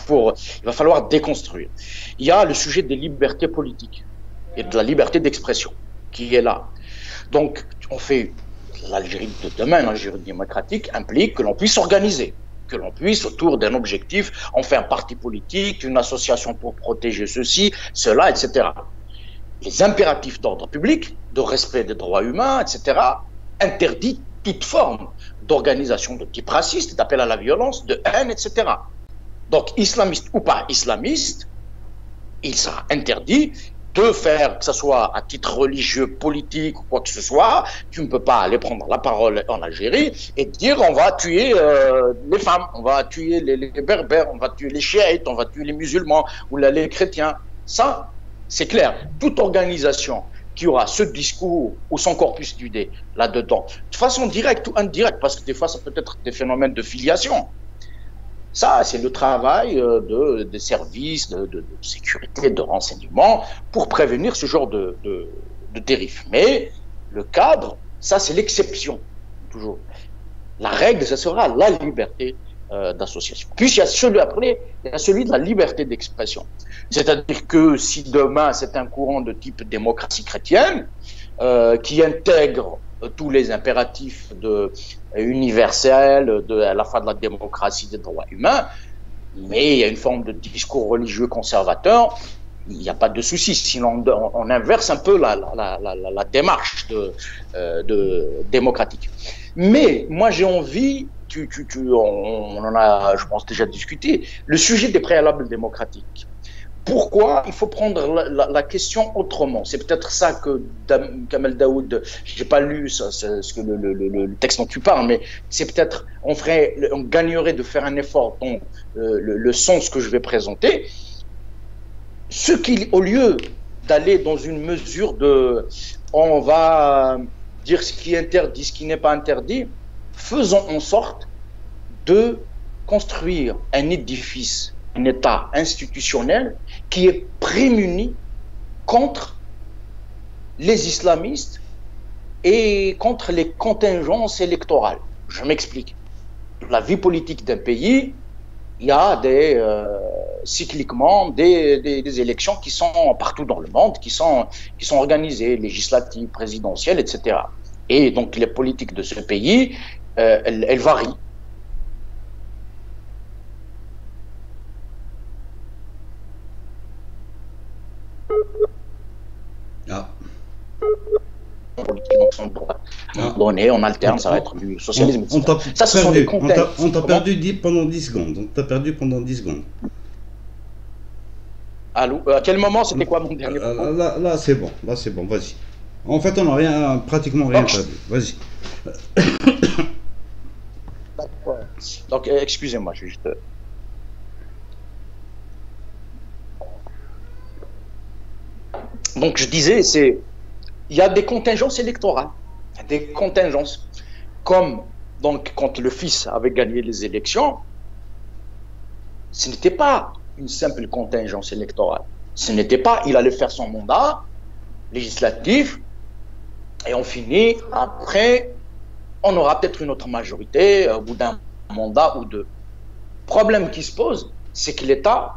Il va falloir déconstruire. Il y a le sujet des libertés politiques et de la liberté d'expression qui est là. Donc, on fait l'Algérie de demain, l'Algérie démocratique, implique que l'on puisse s'organiser, que l'on puisse, autour d'un objectif, on fait un parti politique, une association pour protéger ceci, cela, etc. Les impératifs d'ordre public, de respect des droits humains, etc., interdit toute forme d'organisation de type raciste, d'appel à la violence, de haine, etc. Donc, islamiste ou pas islamiste, il sera interdit de faire, que ce soit à titre religieux, politique ou quoi que ce soit, tu ne peux pas aller prendre la parole en Algérie et dire on va tuer les femmes, on va tuer les berbères, on va tuer les chiites, on va tuer les musulmans ou les chrétiens. Ça, c'est clair. Toute organisation qui aura ce discours ou son corpus d'idées là-dedans, de façon directe ou indirecte, parce que des fois ça peut être des phénomènes de filiation. Ça, c'est le travail des services de sécurité, de renseignement, pour prévenir ce genre de dérive. Mais le cadre, ça, c'est l'exception, toujours. La règle, ça sera la liberté d'association. Puis, il y a celui de la liberté d'expression. C'est-à-dire que si demain, c'est un courant de type démocratie chrétienne, qui intègre tous les impératifs universels à la fin de la démocratie des droits humains, mais il y a une forme de discours religieux conservateur, il n'y a pas de souci. Sinon, on inverse un peu la démarche démocratique. Mais moi, j'ai envie, on en a, je pense, déjà discuté, le sujet des préalables démocratiques. Pourquoi il faut prendre la question autrement? C'est peut-être ça que Kamel Daoud, j'ai pas lu le texte dont tu parles, mais c'est peut-être, on gagnerait de faire un effort dans le sens que je vais présenter. Au lieu d'aller dans une mesure on va dire ce qui est interdit, ce qui n'est pas interdit, faisons en sorte de construire un édifice, un État institutionnel qui est prémuni contre les islamistes et contre les contingences électorales. Je m'explique. La vie politique d'un pays, il y a cycliquement des élections qui sont partout dans le monde, qui sont organisées, législatives, présidentielles, etc. Et donc les politiques de ce pays, elles varient. Donné, on alterne, ça va être du socialisme. On t'a perdu pendant 10 secondes. On t'a perdu pendant 10 secondes. Allô, à quel moment c'était quoi mon dernier propos? Là c'est bon, vas-y. En fait, on n'a pratiquement rien perdu. Vas-y. Donc, excusez-moi, je vais juste. Donc, je disais, il y a des contingences électorales, des contingences, comme donc quand le fils avait gagné les élections, Ce n'était pas une simple contingence électorale. Ce n'était pas, il allait faire son mandat législatif et on finit, après, on aura peut-être une autre majorité au bout d'un mandat ou deux. Le problème qui se pose, c'est que l'État,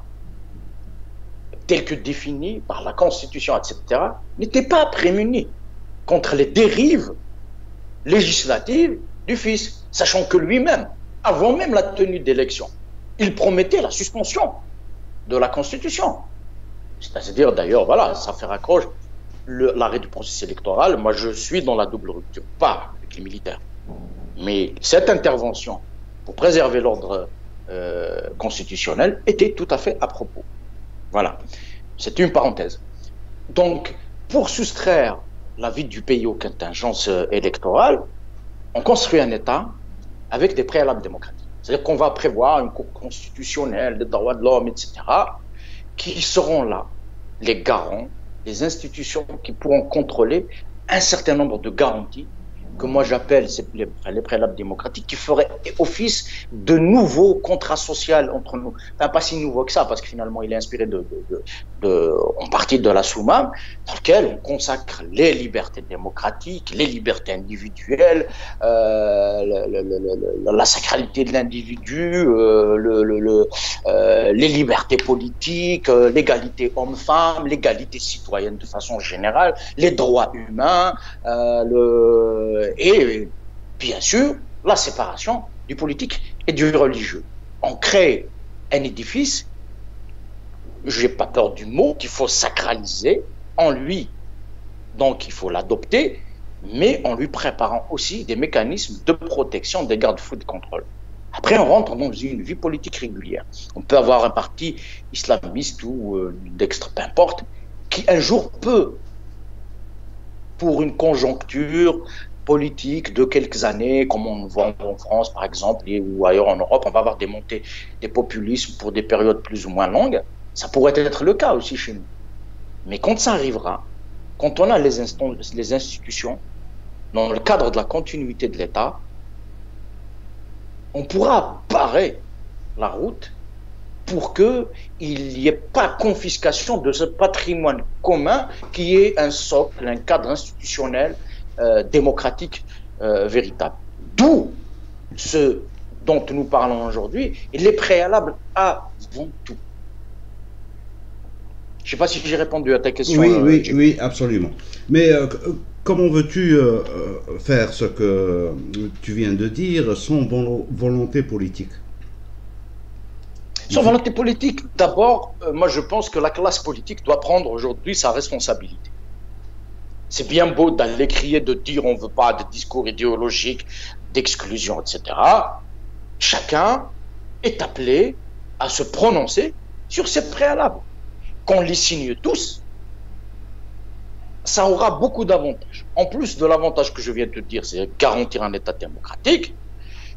tel que défini par la Constitution, etc., n'était pas prémuni contre les dérives législatives du fils, sachant que lui-même, avant même la tenue d'élection, il promettait la suspension de la Constitution. C'est-à-dire, d'ailleurs, voilà, ça fait raccroche l'arrêt du processus électoral. Moi, je suis dans la double rupture, pas avec les militaires. Mais cette intervention pour préserver l'ordre constitutionnel était tout à fait à propos. Voilà, c'est une parenthèse. Donc, pour soustraire la vie du pays aux contingences électorales, on construit un État avec des préalables démocratiques. C'est-à-dire qu'on va prévoir une cour constitutionnelle, des droits de l'homme, etc., qui seront là, les garants, les institutions qui pourront contrôler un certain nombre de garanties que moi j'appelle les préalables démocratiques, qui feraient office de nouveau contrat social entre nous. Enfin, pas si nouveau que ça, parce que finalement il est inspiré en partie de la Soumam, dans lequel on consacre les libertés démocratiques, les libertés individuelles, la sacralité de l'individu, les libertés politiques, l'égalité homme-femme, l'égalité citoyenne de façon générale, les droits humains, et bien sûr la séparation du politique et du religieux. On crée un édifice, j'ai pas peur du mot, qu'il faut sacraliser en lui, donc il faut l'adopter, mais en lui préparant aussi des mécanismes de protection, des garde-fous de contrôle. Après, on rentre dans une vie politique régulière. On peut avoir un parti islamiste ou d'extrême, peu importe, qui un jour peut, pour une conjoncture politique de quelques années, comme on voit en France par exemple, ou ailleurs en Europe, on va avoir des montées des populismes pour des périodes plus ou moins longues. Ça pourrait être le cas aussi chez nous. Mais quand ça arrivera, quand on a les institutions, dans le cadre de la continuité de l'État, on pourra barrer la route pour qu'il n'y ait pas confiscation de ce patrimoine commun qui est un socle, un cadre institutionnel démocratique véritable. D'où ce dont nous parlons aujourd'hui et les préalables avant tout. Je ne sais pas si j'ai répondu à ta question. Oui, absolument. Mais comment veux-tu faire ce que tu viens de dire sans volonté politique? Sans volonté politique, d'abord, moi je pense que la classe politique doit prendre aujourd'hui sa responsabilité. C'est bien beau d'aller crier, de dire on ne veut pas de discours idéologiques, d'exclusion, etc. Chacun est appelé à se prononcer sur ces préalables. Qu'on les signe tous, ça aura beaucoup d'avantages. En plus de l'avantage que je viens de te dire, c'est garantir un État démocratique,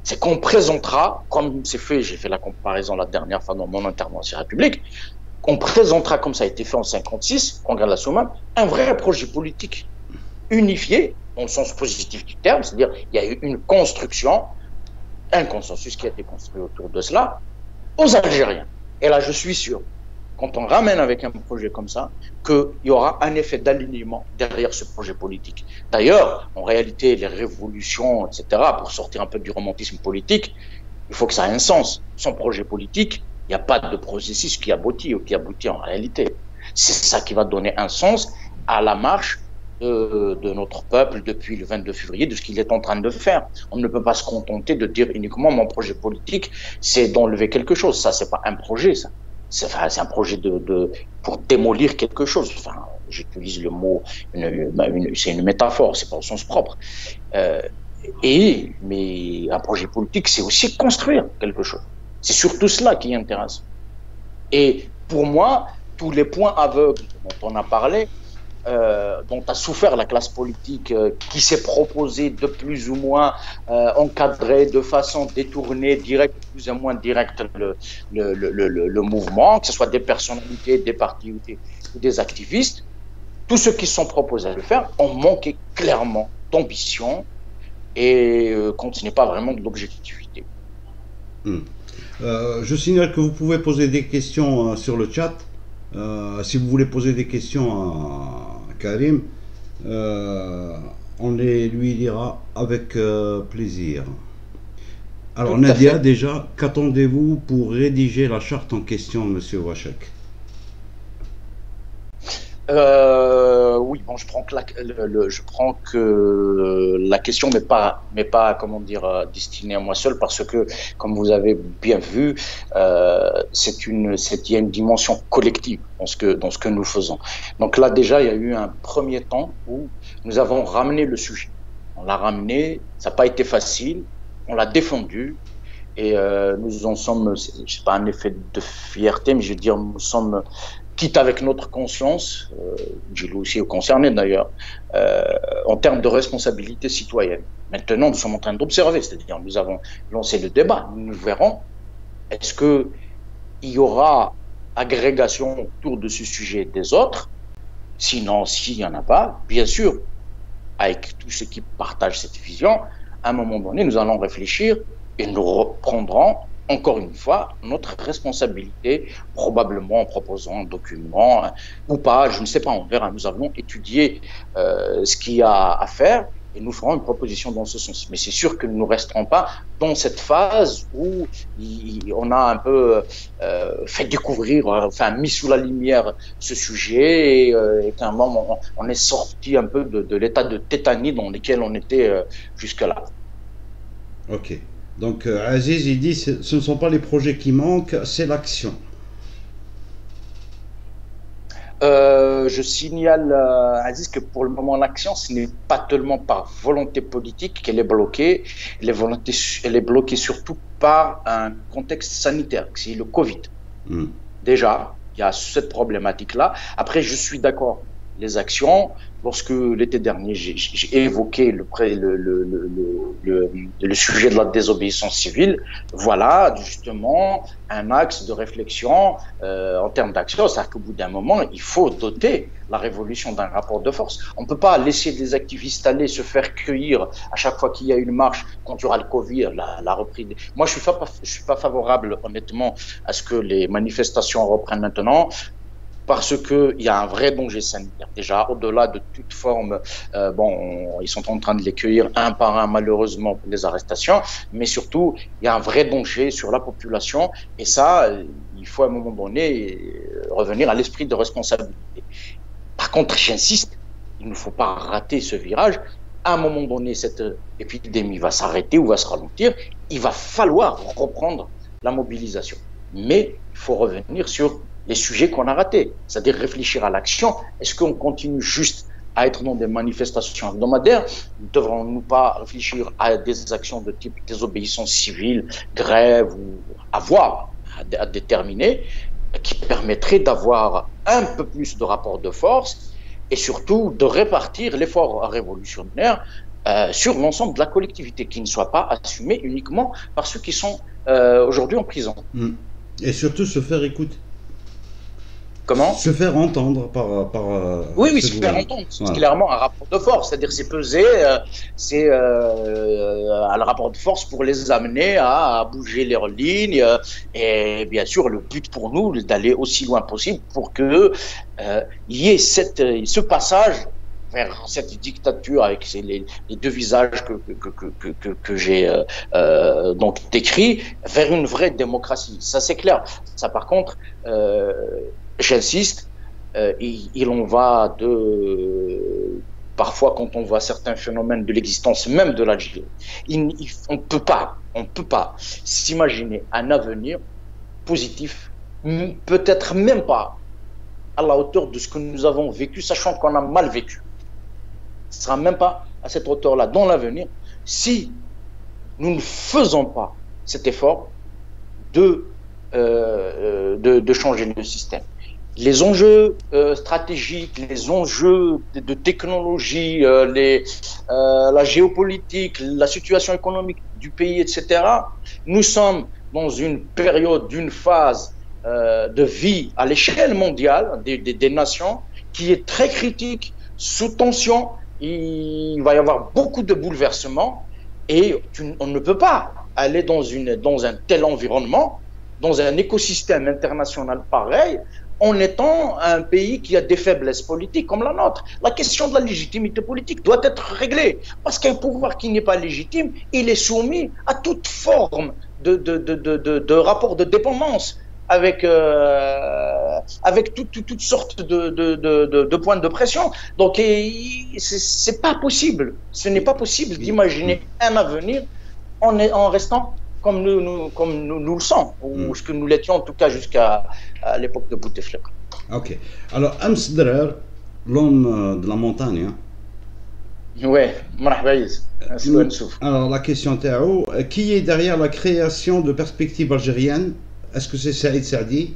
c'est qu'on présentera, comme c'est fait, j'ai fait la comparaison la dernière fois dans mon intervention République, qu'on présentera, comme ça a été fait en 1956, Congrès de la Soumam, un vrai projet politique unifié, dans le sens positif du terme, c'est-à-dire il y a eu une construction, un consensus qui a été construit autour de cela, aux Algériens. Et là, je suis sûr, quand on ramène avec un projet comme ça, qu'il y aura un effet d'alignement derrière ce projet politique. D'ailleurs, en réalité, les révolutions, etc., pour sortir un peu du romantisme politique, il faut que ça ait un sens. Sans projet politique, il n'y a pas de processus qui aboutit en réalité. C'est ça qui va donner un sens à la marche de notre peuple depuis le 22 février, de ce qu'il est en train de faire. On ne peut pas se contenter de dire uniquement mon projet politique, c'est d'enlever quelque chose. Ça, c'est pas un projet, ça. C'est un projet pour démolir quelque chose. Enfin, j'utilise le mot, c'est une métaphore, c'est pas au sens propre. Mais un projet politique, c'est aussi construire quelque chose. C'est surtout cela qui intéresse. Et pour moi, tous les points aveugles dont on a parlé, dont a souffert la classe politique, qui s'est proposée de plus ou moins encadrer de façon détournée, directe, plus ou moins directe le mouvement, que ce soit des personnalités, des partis ou des activistes, tous ceux qui se sont proposés à le faire ont manqué clairement d'ambition et quand ce n'est pas vraiment de l'objectivité. Je signale que vous pouvez poser des questions sur le chat. Si vous voulez poser des questions à Karim, on les lui dira avec plaisir. Alors Nadia, déjà, qu'attendez-vous pour rédiger la charte en question, monsieur Wachek? Oui, bon, je prends que la question n'est pas, comment dire, destinée à moi seul, parce que, comme vous avez bien vu, il y a une dimension collective dans ce que nous faisons. Donc là, déjà, il y a eu un premier temps où nous avons ramené le sujet. On l'a ramené, ça n'a pas été facile, on l'a défendu, et nous en sommes, c'est pas un effet de fierté, mais je veux dire, nous sommes quitte avec notre conscience, Gilles aussi est concerné d'ailleurs, en termes de responsabilité citoyenne. Maintenant, nous sommes en train d'observer, c'est-à-dire nous avons lancé le débat, nous verrons, est-ce qu'il y aura agrégation autour de ce sujet des autres? Sinon, s'il n'y en a pas, bien sûr, avec tous ceux qui partagent cette vision, à un moment donné, nous allons réfléchir et nous reprendrons encore une fois, notre responsabilité, probablement en proposant un document ou pas, je ne sais pas, on verra. Nous allons étudier ce qu'il y a à faire et nous ferons une proposition dans ce sens. Mais c'est sûr que nous ne resterons pas dans cette phase où on a un peu fait découvrir, mis sous la lumière ce sujet et qu'à un moment, on est sorti un peu de l'état de tétanie dans lequel on était jusque-là. Ok. Donc Aziz, il dit, ce ne sont pas les projets qui manquent, c'est l'action. Je signale, Aziz, que pour le moment, l'action, ce n'est pas tellement par volonté politique qu'elle est bloquée. Elle est bloquée surtout par un contexte sanitaire, c'est le Covid. Déjà, il y a cette problématique-là. Après, je suis d'accord. Les actions, lorsque l'été dernier, j'ai évoqué le sujet de la désobéissance civile, voilà justement un axe de réflexion en termes d'action. C'est-à-dire qu'au bout d'un moment, il faut doter la révolution d'un rapport de force. On ne peut pas laisser des activistes aller se faire cueillir à chaque fois qu'il y a une marche, quand il y aura le Covid, la reprise. Moi, je suis pas favorable, honnêtement, à ce que les manifestations reprennent maintenant, parce qu'il y a un vrai danger sanitaire. Déjà, au-delà de toute forme, ils sont en train de les cueillir un par un, malheureusement, pour les arrestations, mais surtout, il y a un vrai danger sur la population, et ça, il faut à un moment donné revenir à l'esprit de responsabilité. Par contre, j'insiste, il ne faut pas rater ce virage. À un moment donné, cette épidémie va s'arrêter ou va se ralentir, il va falloir reprendre la mobilisation. Mais il faut revenir sur les sujets qu'on a ratés, c'est-à-dire réfléchir à l'action. Est-ce qu'on continue juste à être dans des manifestations hebdomadaires? Ne devrons-nous pas réfléchir à des actions de type désobéissance civile, grève ou avoir à déterminer, qui permettraient d'avoir un peu plus de rapport de force et surtout de répartir l'effort révolutionnaire sur l'ensemble de la collectivité, qui ne soit pas assumé uniquement par ceux qui sont aujourd'hui en prison. Et surtout se faire écouter. Comment? Se faire entendre par oui, se faire entendre. C'est clairement un rapport de force. C'est-à-dire, c'est pesé, c'est un rapport de force pour les amener à bouger leurs lignes. Et bien sûr, le but pour nous, d'aller aussi loin possible pour que y ait ce passage vers cette dictature avec les deux visages que j'ai donc décrits, vers une vraie démocratie. Ça, c'est clair. Ça, par contre, j'insiste, il en va de... Parfois, quand on voit certains phénomènes de l'existence même de l'Algérie, on peut pas s'imaginer un avenir positif, peut-être même pas à la hauteur de ce que nous avons vécu, sachant qu'on a mal vécu. Ce ne sera même pas à cette hauteur-là dans l'avenir si nous ne faisons pas cet effort de changer le système. Les enjeux stratégiques, les enjeux de technologie, la géopolitique, la situation économique du pays, etc. Nous sommes dans une période, d'une phase de vie à l'échelle mondiale des nations qui est très critique, sous tension. Il va y avoir beaucoup de bouleversements et on ne peut pas aller dans un tel environnement dans un écosystème international pareil, en étant un pays qui a des faiblesses politiques comme la nôtre. La question de la légitimité politique doit être réglée, parce qu'un pouvoir qui n'est pas légitime, il est soumis à toute forme de rapport de dépendance avec toutes sortes de points de pression. Donc c'est pas possible, ce n'est pas possible d'imaginer un avenir en restant comme nous le sommes, ou ce que nous l'étions en tout cas jusqu'à l'époque de Bouteflika. Ok. Alors, Amsterdam, l'homme de la montagne. Ouais, alors, la question Théo, qui est derrière la création de Perspectives algériennes? Est-ce que c'est Saïd Saadi?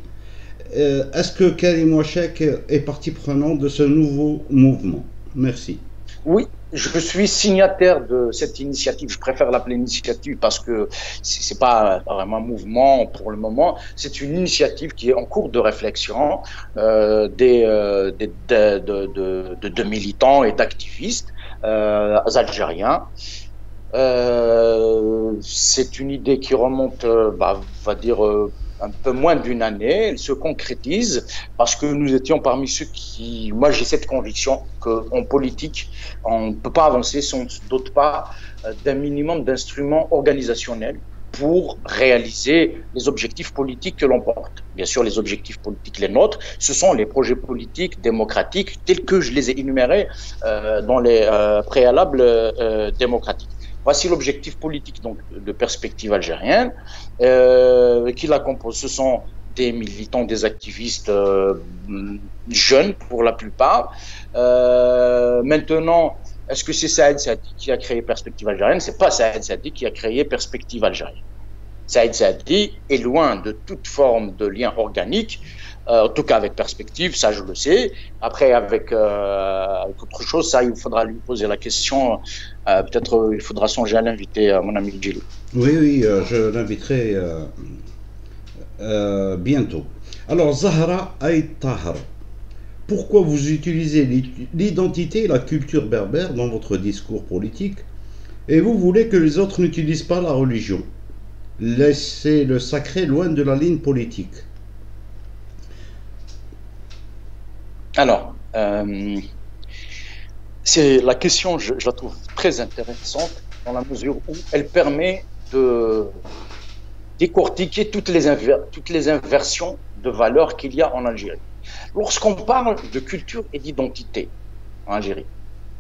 Est-ce que Karim Ouachek est partie prenante de ce nouveau mouvement? Merci. Oui, je suis signataire de cette initiative. Je préfère l'appeler initiative parce que c'est pas vraiment un mouvement pour le moment. C'est une initiative qui est en cours de réflexion de militants et d'activistes algériens. C'est une idée qui remonte, on va dire, un peu moins d'une année. Elle se concrétise parce que nous étions parmi ceux qui... Moi, j'ai cette conviction qu'en politique, on ne peut pas avancer si on ne se dote pas d'un minimum d'instruments organisationnels pour réaliser les objectifs politiques que l'on porte. Bien sûr, les objectifs politiques, les nôtres, ce sont les projets politiques démocratiques tels que je les ai énumérés dans les préalables démocratiques. Voici l'objectif politique donc, de Perspectives algériennes qui la composent. Ce sont des militants, des activistes jeunes pour la plupart. Maintenant, est-ce que c'est Saïd Saadi qui a créé Perspectives algériennes? C'est pas Saïd Saadi qui a créé Perspectives algériennes. Saïd Saadi est loin de toute forme de lien organique, en tout cas avec Perspectives, ça je le sais. Après, avec autre chose, ça il faudra lui poser la question. Peut-être il faudra songer à l'inviter, mon ami Djilou. Oui, je l'inviterai bientôt. Alors, Zahra Aïd Tahar, pourquoi vous utilisez l'identité et la culture berbère dans votre discours politique et vous voulez que les autres n'utilisent pas la religion? Laissez le sacré loin de la ligne politique. Alors, c'est la question, je la trouve très intéressante dans la mesure où elle permet de décortiquer toutes les inversions de valeurs qu'il y a en Algérie. Lorsqu'on parle de culture et d'identité en Algérie,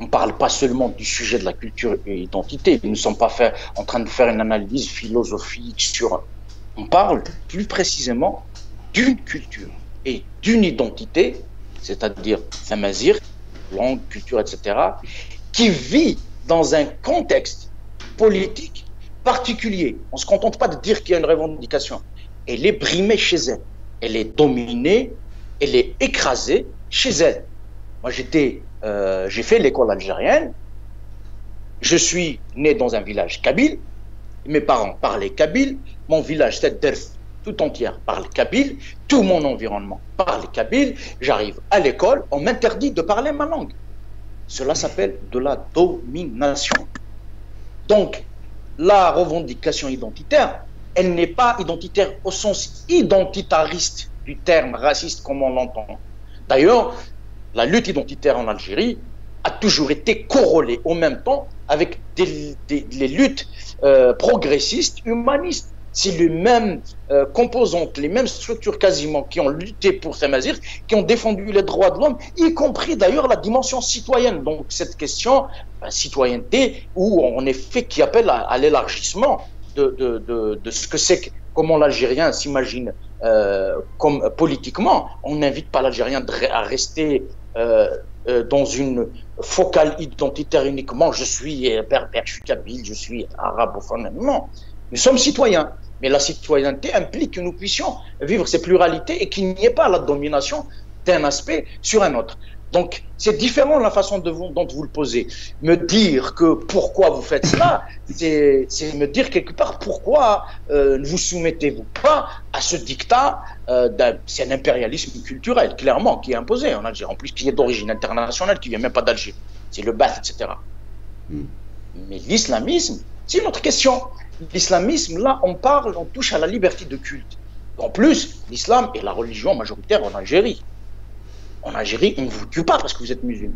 on ne parle pas seulement du sujet de la culture et l'identité. Nous ne sommes pas en train de faire une analyse philosophique sur... On parle plus précisément d'une culture et d'une identité, c'est-à-dire Samazir, langue, culture, etc., qui vit dans un contexte politique particulier. On ne se contente pas de dire qu'il y a une revendication. Elle est brimée chez elle. Elle est dominée, elle est écrasée chez elle. Moi, j'ai fait l'école algérienne. Je suis né dans un village kabyle. Mes parents parlaient kabyle. Mon village, cette Derf, tout entière parle kabyle. Tout mon environnement parle kabyle. J'arrive à l'école, on m'interdit de parler ma langue. Cela s'appelle de la domination. Donc, la revendication identitaire, elle n'est pas identitaire au sens identitariste du terme raciste comme on l'entend. D'ailleurs, la lutte identitaire en Algérie a toujours été corrélée au même temps avec les luttes progressistes, humanistes. C'est les mêmes composantes, les mêmes structures quasiment qui ont lutté pour Samazir, qui ont défendu les droits de l'homme, y compris d'ailleurs la dimension citoyenne. Donc cette question, citoyenneté, où en effet qui appelle à l'élargissement de ce que c'est, comment l'Algérien s'imagine comme politiquement. On n'invite pas l'Algérien à rester dans une focale identitaire uniquement. Je suis berbère, je suis kabyle, je suis arabophone. Non. Nous sommes citoyens, mais la citoyenneté implique que nous puissions vivre ces pluralités et qu'il n'y ait pas la domination d'un aspect sur un autre. Donc, c'est différent la façon dont vous le posez. Me dire que pourquoi vous faites cela, c'est me dire quelque part pourquoi ne vous soumettez-vous pas à ce dictat. C'est un impérialisme culturel, clairement, qui est imposé en Algérie, en plus qui est d'origine internationale, qui ne vient même pas d'Algérie. C'est le Ba'ath, etc. Mais l'islamisme, c'est une autre question. L'islamisme, là, on touche à la liberté de culte. En plus, l'islam est la religion majoritaire en Algérie. En Algérie, on ne vous tue pas parce que vous êtes musulman.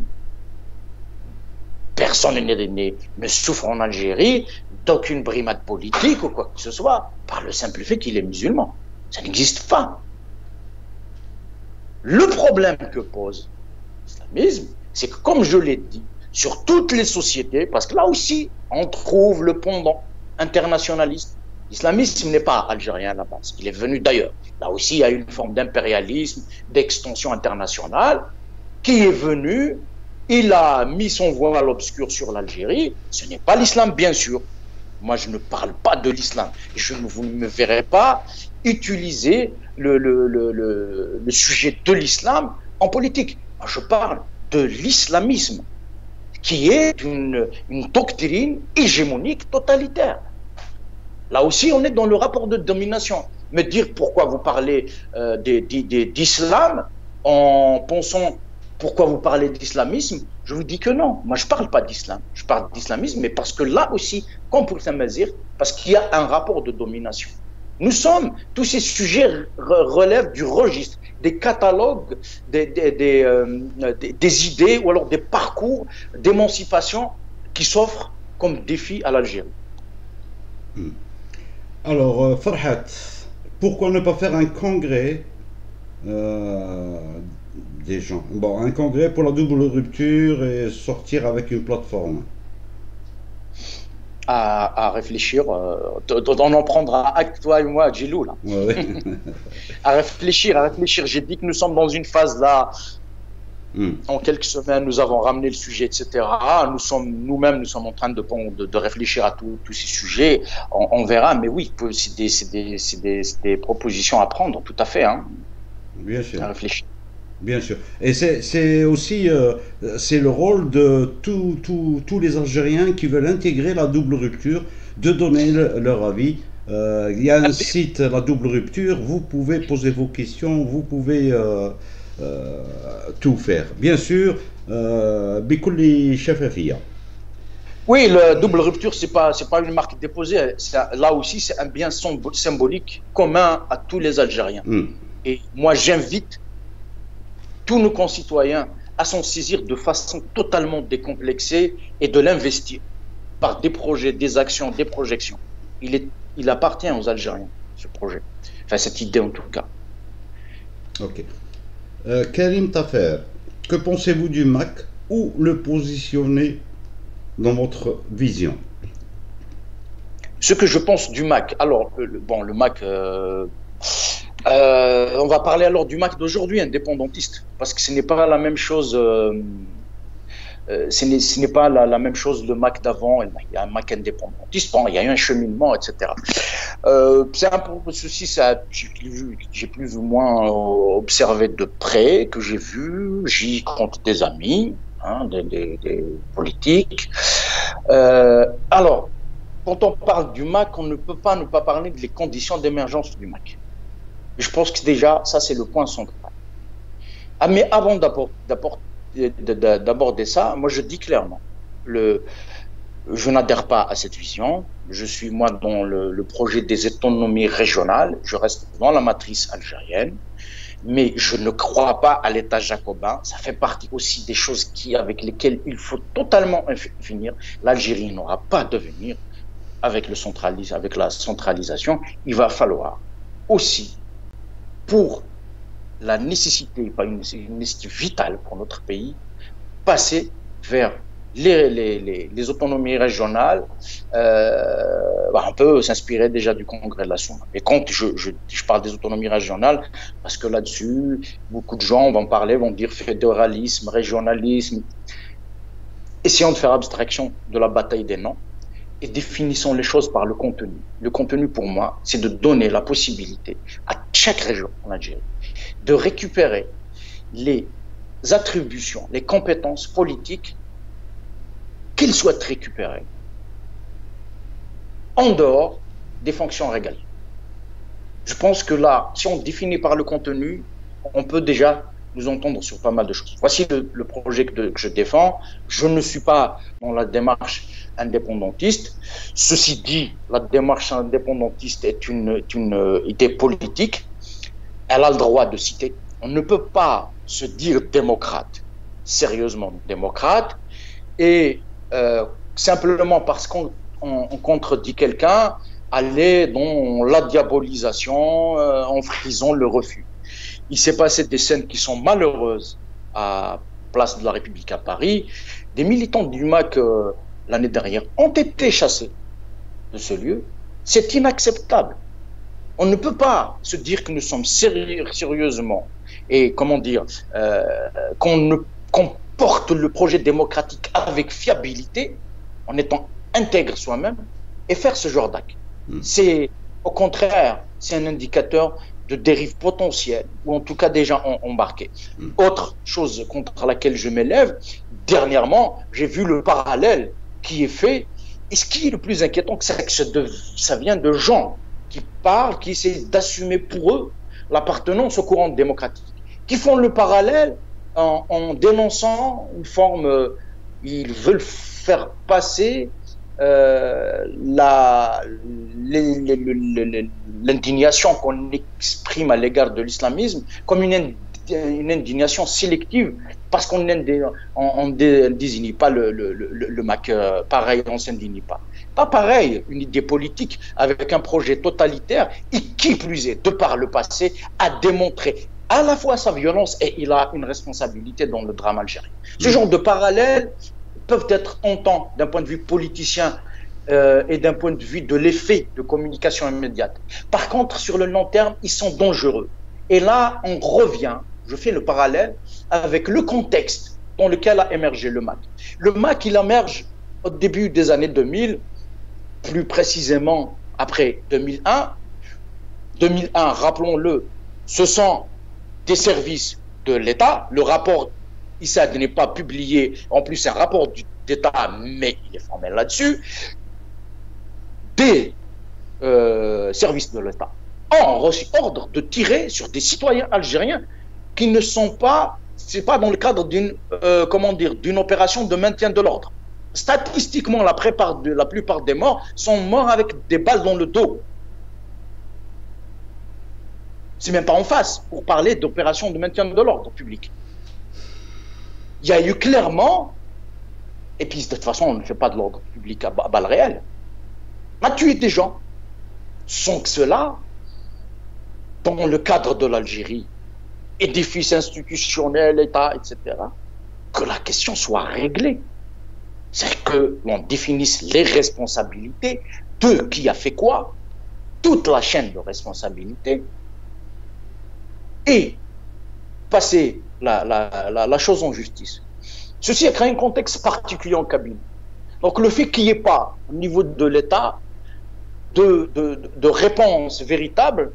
Personne ne souffre en Algérie d'aucune brimade politique ou quoi que ce soit par le simple fait qu'il est musulman. Ça n'existe pas. Le problème que pose l'islamisme, c'est que, comme je l'ai dit, sur toutes les sociétés, parce que là aussi, on trouve le pendant internationaliste. L'islamisme n'est pas algérien à la base, il est venu d'ailleurs. Là aussi, il y a une forme d'impérialisme, d'extension internationale, qui est venu, il a mis son voile obscur sur l'Algérie. Ce n'est pas l'islam, bien sûr. Moi, je ne parle pas de l'islam. Vous ne me verrez pas utiliser le sujet de l'islam en politique. Moi, je parle de l'islamisme, qui est une doctrine hégémonique totalitaire. Là aussi, on est dans le rapport de domination. Me dire pourquoi vous parlez d'islam en pensant pourquoi vous parlez d'islamisme, je vous dis que non. Moi, je ne parle pas d'islam. Je parle d'islamisme, mais parce que là aussi, comme pour Saint-Mazir, parce qu'il y a un rapport de domination. Tous ces sujets relèvent du registre, des catalogues, des idées ou alors des parcours d'émancipation qui s'offrent comme défi à l'Algérie. Alors, Farhat, pourquoi ne pas faire un congrès des gens? Bon, un congrès pour la double rupture et sortir avec une plateforme. À réfléchir, on en prendra acte, toi et moi, Djilou, là. Ouais. à réfléchir. J'ai dit que nous sommes dans une phase là, en quelques semaines, nous avons ramené le sujet, etc. Nous-mêmes, nous sommes en train de réfléchir à tous ces sujets. On verra, mais oui, c'est des propositions à prendre, tout à fait. Hein, bien sûr. À réfléchir. Bien sûr. Et c'est aussi c'est le rôle de tous les Algériens qui veulent intégrer la double rupture, de donner leur avis. Il y a un site, la double rupture, vous pouvez poser vos questions, vous pouvez tout faire. Bien sûr, Bikouli Chafafia. Oui, la double rupture, c'est pas une marque déposée. Là aussi, c'est un bien symbolique commun à tous les Algériens. Et moi, j'invite tous nos concitoyens à s'en saisir de façon totalement décomplexée et de l'investir par des projets, des actions, des projections. Il appartient aux Algériens, ce projet. Enfin, cette idée en tout cas. Ok. Karim Tafer, que pensez-vous du MAC? Où le positionner dans votre vision? Ce que je pense du MAC. Alors, le MAC... on va parler alors du MAC d'aujourd'hui, indépendantiste, parce que ce n'est pas la même chose. Ce n'est pas la même chose le MAC d'avant. Il y a un MAC indépendantiste, bon, il y a eu un cheminement, etc. C'est un peu ceci, j'ai plus ou moins observé de près, que j'ai vu, j'y compte des amis, hein, des politiques. Alors, quand on parle du MAC, on ne peut pas ne pas parler des conditions d'émergence du MAC. Je pense que déjà, ça c'est le point central. Ah, mais avant d'aborder ça, moi je dis clairement, je n'adhère pas à cette vision. Je suis moi dans le projet des autonomies régionales. Je reste dans la matrice algérienne, mais je ne crois pas à l'État jacobin. Ça fait partie aussi des choses avec lesquelles il faut totalement finir. L'Algérie n'aura pas d'avenir avec la centralisation. Il va falloir aussi, pour la nécessité, pas une nécessité vitale pour notre pays, passer vers les autonomies régionales. On peut s'inspirer déjà du Congrès de la Souma. Et quand je parle des autonomies régionales, parce que là-dessus, beaucoup de gens vont dire fédéralisme, régionalisme. Essayons de faire abstraction de la bataille des noms et définissons les choses par le contenu. Le contenu, pour moi, c'est de donner la possibilité à chaque région en Algérie de récupérer les attributions, les compétences politiques qu'ils souhaitent récupérer en dehors des fonctions régaliennes. Je pense que là, si on définit par le contenu, on peut déjà nous entendre sur pas mal de choses. Voici le projet que je défends. Je ne suis pas dans la démarche indépendantiste. Ceci dit, la démarche indépendantiste est une idée politique. elle a le droit de citer. On ne peut pas se dire démocrate, sérieusement démocrate, et simplement parce qu'on contredit quelqu'un, aller dans la diabolisation en frisant le refus. Il s'est passé des scènes qui sont malheureuses à Place de la République à Paris. Des militants du MAC l'année dernière ont été chassés de ce lieu. C'est inacceptable. On ne peut pas se dire que nous sommes sérieusement et qu'on porte le projet démocratique avec fiabilité, en étant intègre soi-même, et faire ce genre d'acte. C'est, au contraire, c'est un indicateur de dérive potentielle, ou en tout cas déjà embarqué. Autre chose contre laquelle je m'élève, dernièrement, j'ai vu le parallèle qui est fait, et ce qui est le plus inquiétant, c'est que ça vient de gens qui parlent, qui essaient d'assumer pour eux l'appartenance au courant démocratique, qui font le parallèle en dénonçant une forme, ils veulent faire passer l'indignation qu'on exprime à l'égard de l'islamisme comme une indignation sélective, parce qu'on ne désigne pas le MAC pareil, on ne s'indigne pas. Pas pareil, une idée politique avec un projet totalitaire, et qui plus est, de par le passé, a démontré à la fois sa violence et il a une responsabilité dans le drame algérien. Ce genre de parallèles peuvent être tentants d'un point de vue politicien et d'un point de vue de l'effet de communication immédiate. Par contre, sur le long terme, ils sont dangereux. Et là, on revient, je fais le parallèle avec le contexte dans lequel a émergé le MAC. Le MAC, il émerge au début des années 2000, plus précisément après 2001. 2001, rappelons-le, ce sont des services de l'État. Le rapport ISAD n'est pas publié, en plus c'est un rapport d'État, mais il est formel là-dessus. Des services de l'État ont reçu ordre de tirer sur des citoyens algériens qui ne sont pas, c'est pas dans le cadre d'une d'une opération de maintien de l'ordre. Statistiquement, la plupart des morts sont morts avec des balles dans le dos. C'est même pas en face pour parler d'opération de maintien de l'ordre public. Il y a eu clairement, et puis de toute façon on ne fait pas de l'ordre public à balles réelles, on a tué des gens sans que cela, dans le cadre de l'Algérie, édifice institutionnel, État, etc., que la question soit réglée. C'est que l'on définisse les responsabilités de qui a fait quoi, toute la chaîne de responsabilité, et passer la chose en justice. Ceci a créé un contexte particulier en Kabylie. Donc le fait qu'il n'y ait pas, au niveau de l'État, de réponse véritable,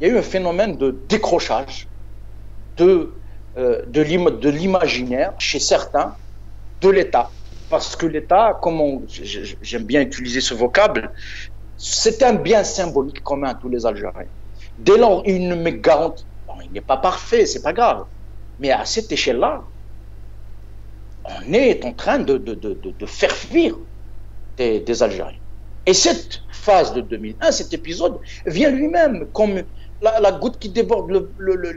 il y a eu un phénomène de décrochage de l'imaginaire chez certains de l'État. Parce que l'État, j'aime bien utiliser ce vocable, c'est un bien symbolique commun à tous les Algériens. Dès lors, il ne me garantit, bon, il n'est pas parfait, c'est pas grave, mais à cette échelle-là, on est en train de faire fuir des Algériens. Et cette phase de 2001, cet épisode, vient lui-même comme la goutte qui déborde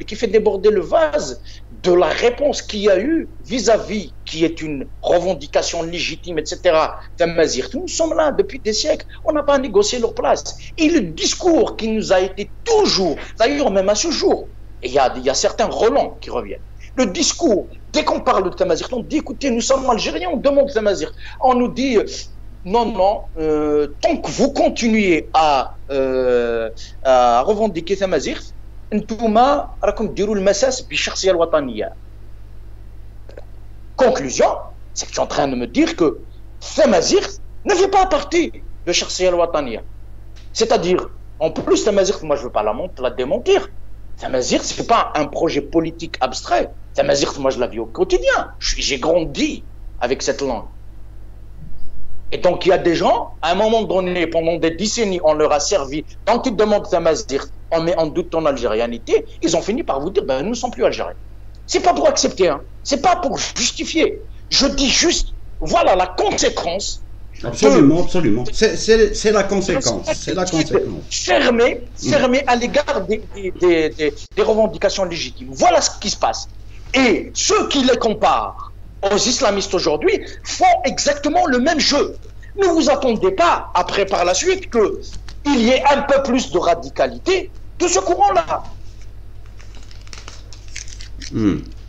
qui fait déborder le vase de la réponse qu'il y a eu vis-à-vis, qui est une revendication légitime, etc., d'Amazigh. Nous sommes là depuis des siècles, on n'a pas négocié leur place. Et le discours qui nous a été toujours, d'ailleurs même à ce jour, et il y a certains relents qui reviennent, le discours, dès qu'on parle de Tamazight, on dit, écoutez, nous sommes Algériens, on demande Tamazight. On nous dit, non, tant que vous continuez à revendiquer Tamazight, انتوما راكم ديروا المساس بالشخصيه الوطنيه. Conclusion, c'est que tu es en train de me dire que Tamazight ne fait pas partie de الشخصيه الوطنيه. C'est-à-dire, en plus Tamazight, moi je veux pas la démentir. Tamazight, c'est pas un projet politique abstrait. Tamazight, moi je la vis au quotidien. J'ai grandi avec cette langue. Et donc il y a des gens, à un moment donné, pendant des décennies, on leur a servi. Quand ils demandent Tamazight, on met en doute ton algérianité, ils ont fini par vous dire, ben nous ne sommes plus algériens. C'est pas pour accepter, hein. C'est pas pour justifier. Je dis juste, voilà la conséquence Absolument, absolument. C'est la conséquence. C'est la conséquence. Fermé à l'égard des revendications légitimes. Voilà ce qui se passe. Et ceux qui les comparent aux islamistes aujourd'hui font exactement le même jeu. Ne vous attendez pas, après par la suite, qu'il y ait un peu plus de radicalité de ce courant-là.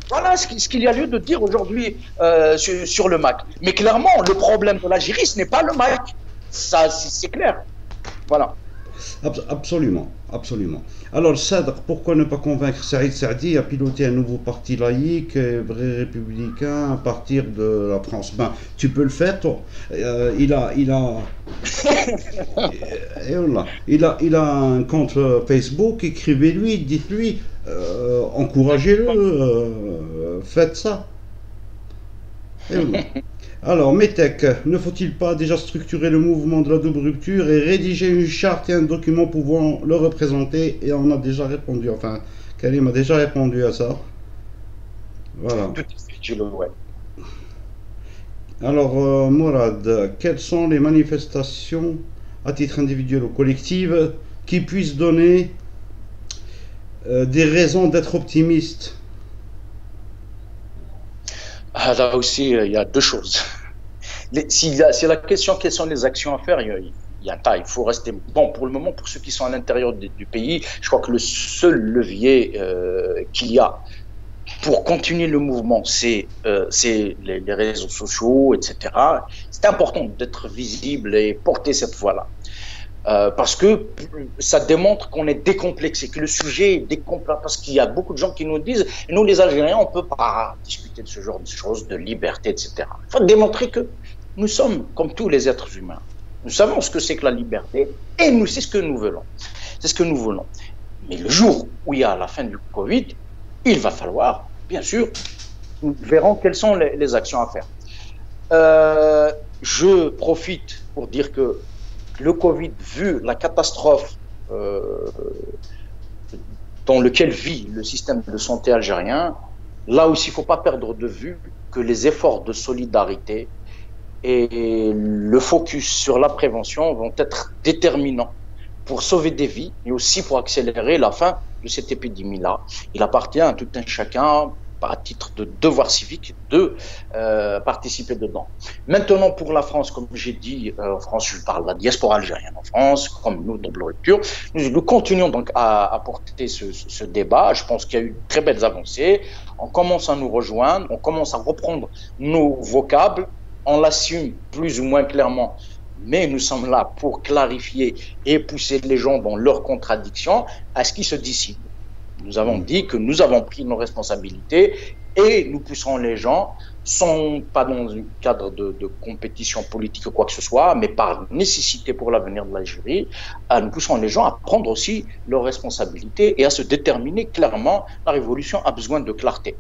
Voilà ce qu'il y a lieu de dire aujourd'hui sur le MAC. Mais clairement, le problème de l'Algérie, ce n'est pas le MAC. Ça, c'est clair. Voilà. Absolument, absolument. Alors, Sadr, pourquoi ne pas convaincre Saïd Saadi à piloter un nouveau parti laïque, vrai républicain, à partir de la France? Ben, tu peux le faire, toi. Il a un compte Facebook, écrivez-lui, dites-lui, encouragez-le, faites ça. Et voilà. Alors, Metek, ne faut-il pas déjà structurer le mouvement de la double rupture et rédiger une charte et un document pouvant le représenter? Et on a déjà répondu, enfin, Karim a déjà répondu à ça. Voilà. Tout à fait, ouais. Alors, Mourad, quelles sont les manifestations à titre individuel ou collective qui puissent donner des raisons d'être optimiste? Là aussi, il y a deux choses. Si la question, quelles sont les actions à faire, il faut rester. Bon, pour le moment, pour ceux qui sont à l'intérieur du pays, je crois que le seul levier qu'il y a pour continuer le mouvement, c'est les réseaux sociaux, etc. C'est important d'être visible et porter cette voix-là. Parce que ça démontre qu'on est décomplexé, que le sujet est décomplexé, parce qu'il y a beaucoup de gens qui nous disent, nous les Algériens, on ne peut pas discuter de ce genre de choses, de liberté, etc. Il faut démontrer que nous sommes comme tous les êtres humains. Nous savons ce que c'est que la liberté et nous, c'est ce que nous voulons. C'est ce que nous voulons. Mais le jour où il y a la fin du Covid, il va falloir, bien sûr, nous verrons quelles sont les actions à faire. Je profite pour dire que le Covid, vu la catastrophe dans laquelle vit le système de santé algérien, là aussi, il ne faut pas perdre de vue que les efforts de solidarité et le focus sur la prévention vont être déterminants pour sauver des vies, mais aussi pour accélérer la fin de cette épidémie-là. Il appartient à tout un chacun, à titre de devoir civique, de participer dedans. Maintenant, pour la France, comme j'ai dit, en France, je parle de la diaspora algérienne en France, comme nous, double rupture, nous continuons donc à porter ce débat. Je pense qu'il y a eu de très belles avancées. On commence à nous rejoindre, on commence à reprendre nos vocables, on l'assume plus ou moins clairement, mais nous sommes là pour clarifier et pousser les gens dans leurs contradictions à ce qui se dissipent. Nous avons dit que nous avons pris nos responsabilités et nous pousserons les gens, pas dans un cadre de compétition politique ou quoi que ce soit, mais par nécessité pour l'avenir de l'Algérie, nous pousserons les gens à prendre aussi leurs responsabilités et à se déterminer clairement. La révolution a besoin de clarté.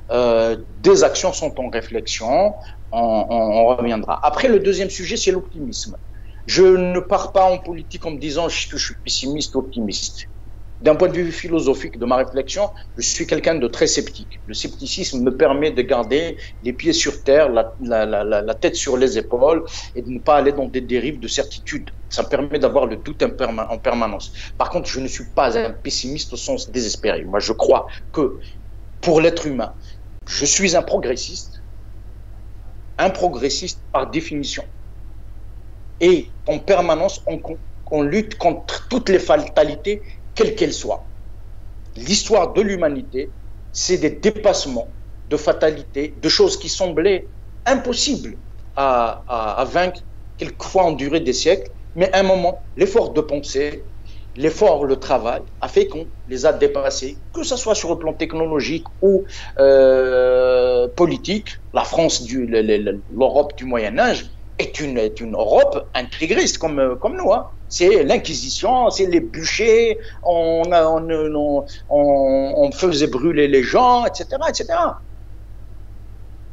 Des actions sont en réflexion, on reviendra. Après, le deuxième sujet, c'est l'optimisme. Je ne pars pas en politique en me disant que je suis pessimiste ou optimiste. D'un point de vue philosophique de ma réflexion, je suis quelqu'un de très sceptique. Le scepticisme me permet de garder les pieds sur terre, la tête sur les épaules et de ne pas aller dans des dérives de certitude. Ça me permet d'avoir le doute en permanence. Par contre, je ne suis pas un pessimiste au sens désespéré. Moi, je crois que pour l'être humain, je suis un progressiste par définition. Et en permanence, on lutte contre toutes les fatalités, quelles qu'elles soient. L'histoire de l'humanité, c'est des dépassements de fatalités, de choses qui semblaient impossibles à vaincre, quelquefois en durée des siècles, mais à un moment, l'effort de pensée, le travail a fait qu'on les a dépassés, que ce soit sur le plan technologique ou politique. La France, l'Europe du Moyen-Âge est une Europe intégriste comme nous. Hein. C'est l'Inquisition, c'est les bûchers, on faisait brûler les gens, etc., etc.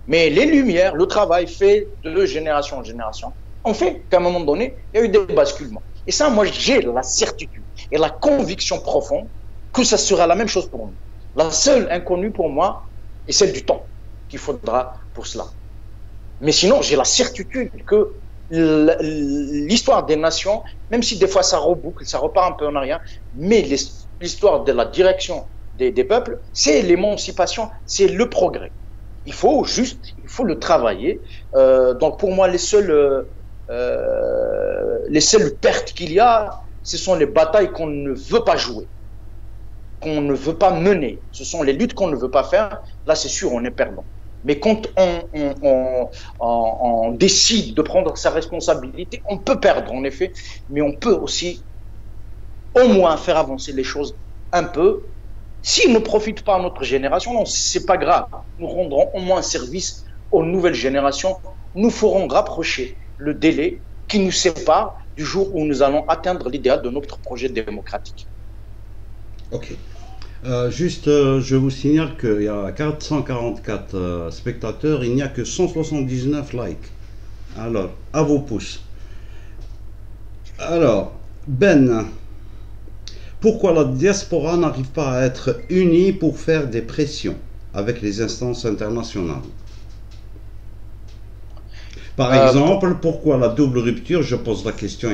Mais les Lumières, le travail fait de génération en génération, ont fait qu'à un moment donné, il y a eu des basculements. Et ça, moi, j'ai la certitude et la conviction profonde que ça sera la même chose pour nous. La seule inconnue pour moi est celle du temps qu'il faudra pour cela. Mais sinon, j'ai la certitude que l'histoire des nations, même si des fois ça reboucle, ça repart un peu en arrière, mais l'histoire de la direction des peuples, c'est l'émancipation, c'est le progrès. Il faut le travailler. Donc pour moi, les seules pertes qu'il y a, ce sont les batailles qu'on ne veut pas jouer, qu'on ne veut pas mener. Ce sont les luttes qu'on ne veut pas faire. Là, c'est sûr, on est perdant. Mais quand on décide de prendre sa responsabilité, on peut perdre en effet, mais on peut aussi au moins faire avancer les choses un peu. S'ils ne profitent pas à notre génération, non, c'est pas grave. Nous rendrons au moins service aux nouvelles générations. Nous ferons rapprocher le délai qui nous sépare du jour où nous allons atteindre l'idéal de notre projet démocratique. Ok. Je vous signale qu'il y a 444 spectateurs, il n'y a que 179 likes. Alors, à vos pouces. Alors, Ben, pourquoi la diaspora n'arrive pas à être unie pour faire des pressions avec les instances internationales? Par exemple, pourquoi la double rupture, je pose la question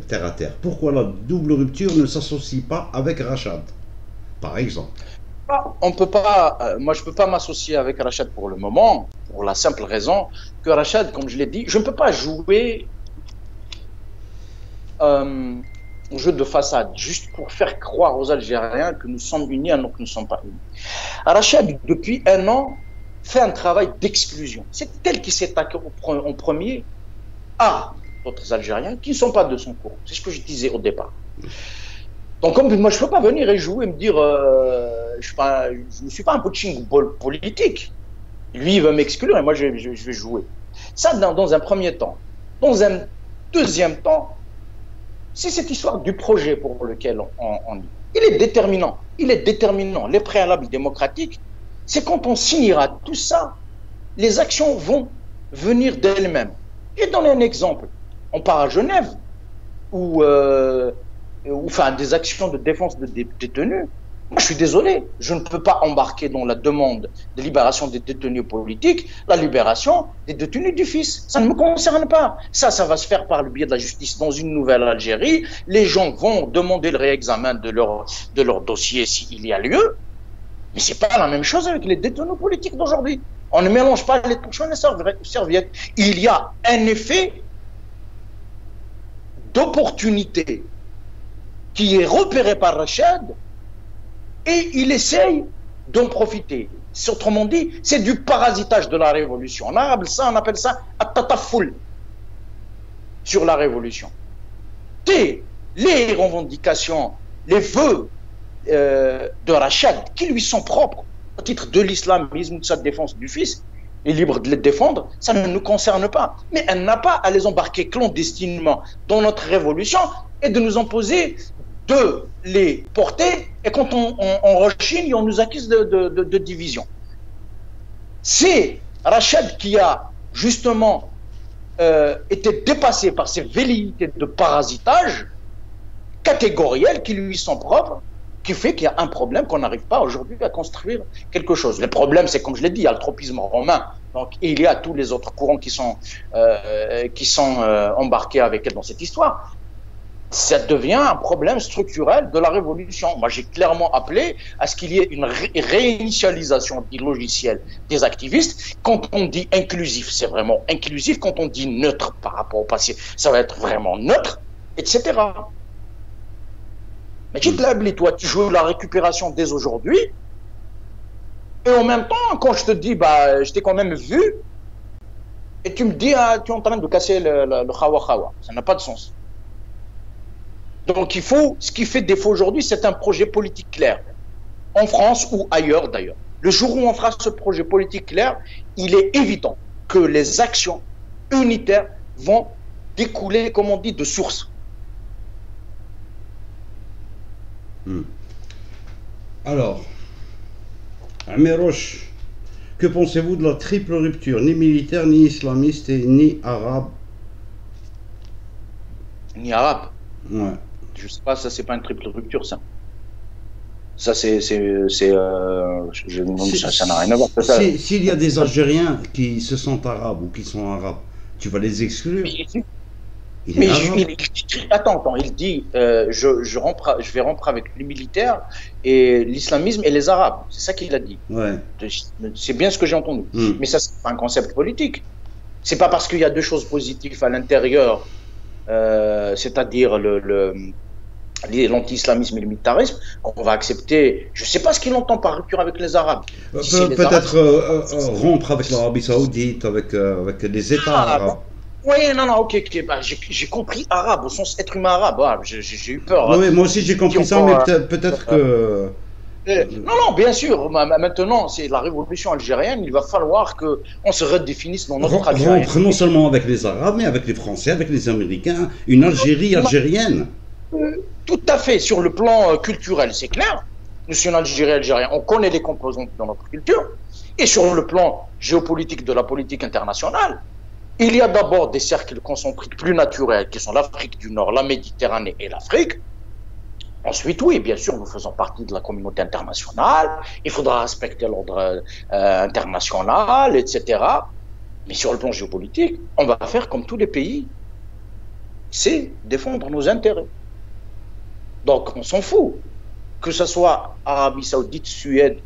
terre à terre, pourquoi la double rupture ne s'associe pas avec Rachad, par exemple? On peut pas, moi je ne peux pas m'associer avec Rachad pour le moment, pour la simple raison que Rachad, comme je l'ai dit, je ne peux pas jouer au jeu de façade, juste pour faire croire aux Algériens que nous sommes unis alors que nous ne sommes pas unis. Rachad, depuis un an, fait un travail d'exclusion. C'est elle qui s'est attaquée en premier à d'autres Algériens qui ne sont pas de son courant. C'est ce que je disais au départ. Donc, comme moi, je ne peux pas venir et jouer et me dire je ne suis pas un coaching politique. Lui, il veut m'exclure et moi, je vais jouer. Ça, dans un premier temps. Dans un deuxième temps, c'est cette histoire du projet pour lequel on est. Il est déterminant. Il est déterminant. Les préalables démocratiques, c'est quand on signera tout ça, les actions vont venir d'elles-mêmes. Je vais donner un exemple. On part à Genève, enfin des actions de défense de détenus. Moi, je suis désolé, je ne peux pas embarquer dans la demande de libération des détenus politiques, la libération des détenus du fils. Ça ne me concerne pas. Ça va se faire par le biais de la justice dans une nouvelle Algérie. Les gens vont demander le réexamen de leur dossier s'il y a lieu. Mais ce n'est pas la même chose avec les détenus politiques d'aujourd'hui. On ne mélange pas les touchons et les serviettes. Il y a un effet d'opportunité qui est repéré par Rachad et il essaye d'en profiter. Autrement dit, c'est du parasitage de la révolution. En arabe, on appelle ça at-tatafoul sur la révolution. Les revendications, les vœux de Rachad qui lui sont propres au titre de l'islamisme, de sa défense du fils, est libre de les défendre, ça ne nous concerne pas. Mais elle n'a pas à les embarquer clandestinement dans notre révolution et de nous imposer de les porter, et quand on rechigne, on nous accuse de division. C'est Rachad qui a justement été dépassé par ces velléités de parasitage catégorielles qui lui sont propres, qui fait qu'il y a un problème qu'on n'arrive pas aujourd'hui à construire quelque chose. Le problème, c'est comme je l'ai dit, il y a le tropisme romain, donc il y a tous les autres courants qui sont embarqués avec elle dans cette histoire. Ça devient un problème structurel de la révolution. Moi, j'ai clairement appelé à ce qu'il y ait une réinitialisation du logiciel des activistes. Quand on dit inclusif, c'est vraiment inclusif. Quand on dit neutre par rapport au passé, ça va être vraiment neutre, etc. Mais tu te l'oublies, toi, tu joues la récupération dès aujourd'hui. Et en même temps, quand je te dis, je t'ai quand même vu, et tu me dis, tu es en train de casser le khawa-khawa. Ça n'a pas de sens. Donc ce qui fait défaut aujourd'hui, c'est un projet politique clair, en France ou ailleurs d'ailleurs. Le jour où on fera ce projet politique clair, il est évident que les actions unitaires vont découler, comme on dit, de source. Alors, Amiroche, que pensez-vous de la triple rupture, ni militaire, ni islamiste et ni arabe? Ni arabe. Ouais. Je sais pas, ça c'est pas une triple rupture, ça. Ça ça n'a rien à voir. S'il y a des Algériens qui se sentent arabes ou qui sont arabes, Tu vas les exclure. Il est Mais arabe. attends, il dit je vais rompre avec les militaires et l'islamisme et les arabes. C'est ça qu'il a dit. Ouais. C'est bien ce que j'ai entendu. Mais ça, c'est pas un concept politique. C'est pas parce qu'il y a deux choses positives à l'intérieur, c'est-à-dire l'anti-islamisme et le militarisme, qu'on va accepter. Je sais pas ce qu'il entend par rupture avec les arabes. Si c'est les Peut-être Arabes- rompre avec l'Arabie Saoudite, avec les États arabes. Oui, non, ok. Bah, j'ai compris arabe au sens être humain arabe. Ah, j'ai eu peur. Oui, moi aussi j'ai compris ça, mais peut-être que. Non, bien sûr. Maintenant, c'est la révolution algérienne. Il va falloir qu'on se redéfinisse dans notre Algérie. Rompre non seulement avec les Arabes, mais avec les Français, avec les Américains, une Algérie algérienne. Tout à fait. Sur le plan culturel, c'est clair. Nous sommes une Algérie algérienne. On connaît les composantes de notre culture. Et sur le plan géopolitique de la politique internationale, il y a d'abord des cercles concentriques plus naturels qui sont l'Afrique du Nord, la Méditerranée et l'Afrique. Ensuite, oui, bien sûr, nous faisons partie de la communauté internationale. Il faudra respecter l'ordre international, etc. Mais sur le plan géopolitique, on va faire comme tous les pays. C'est défendre nos intérêts. Donc, on s'en fout. Que ce soit Arabie Saoudite, Suède,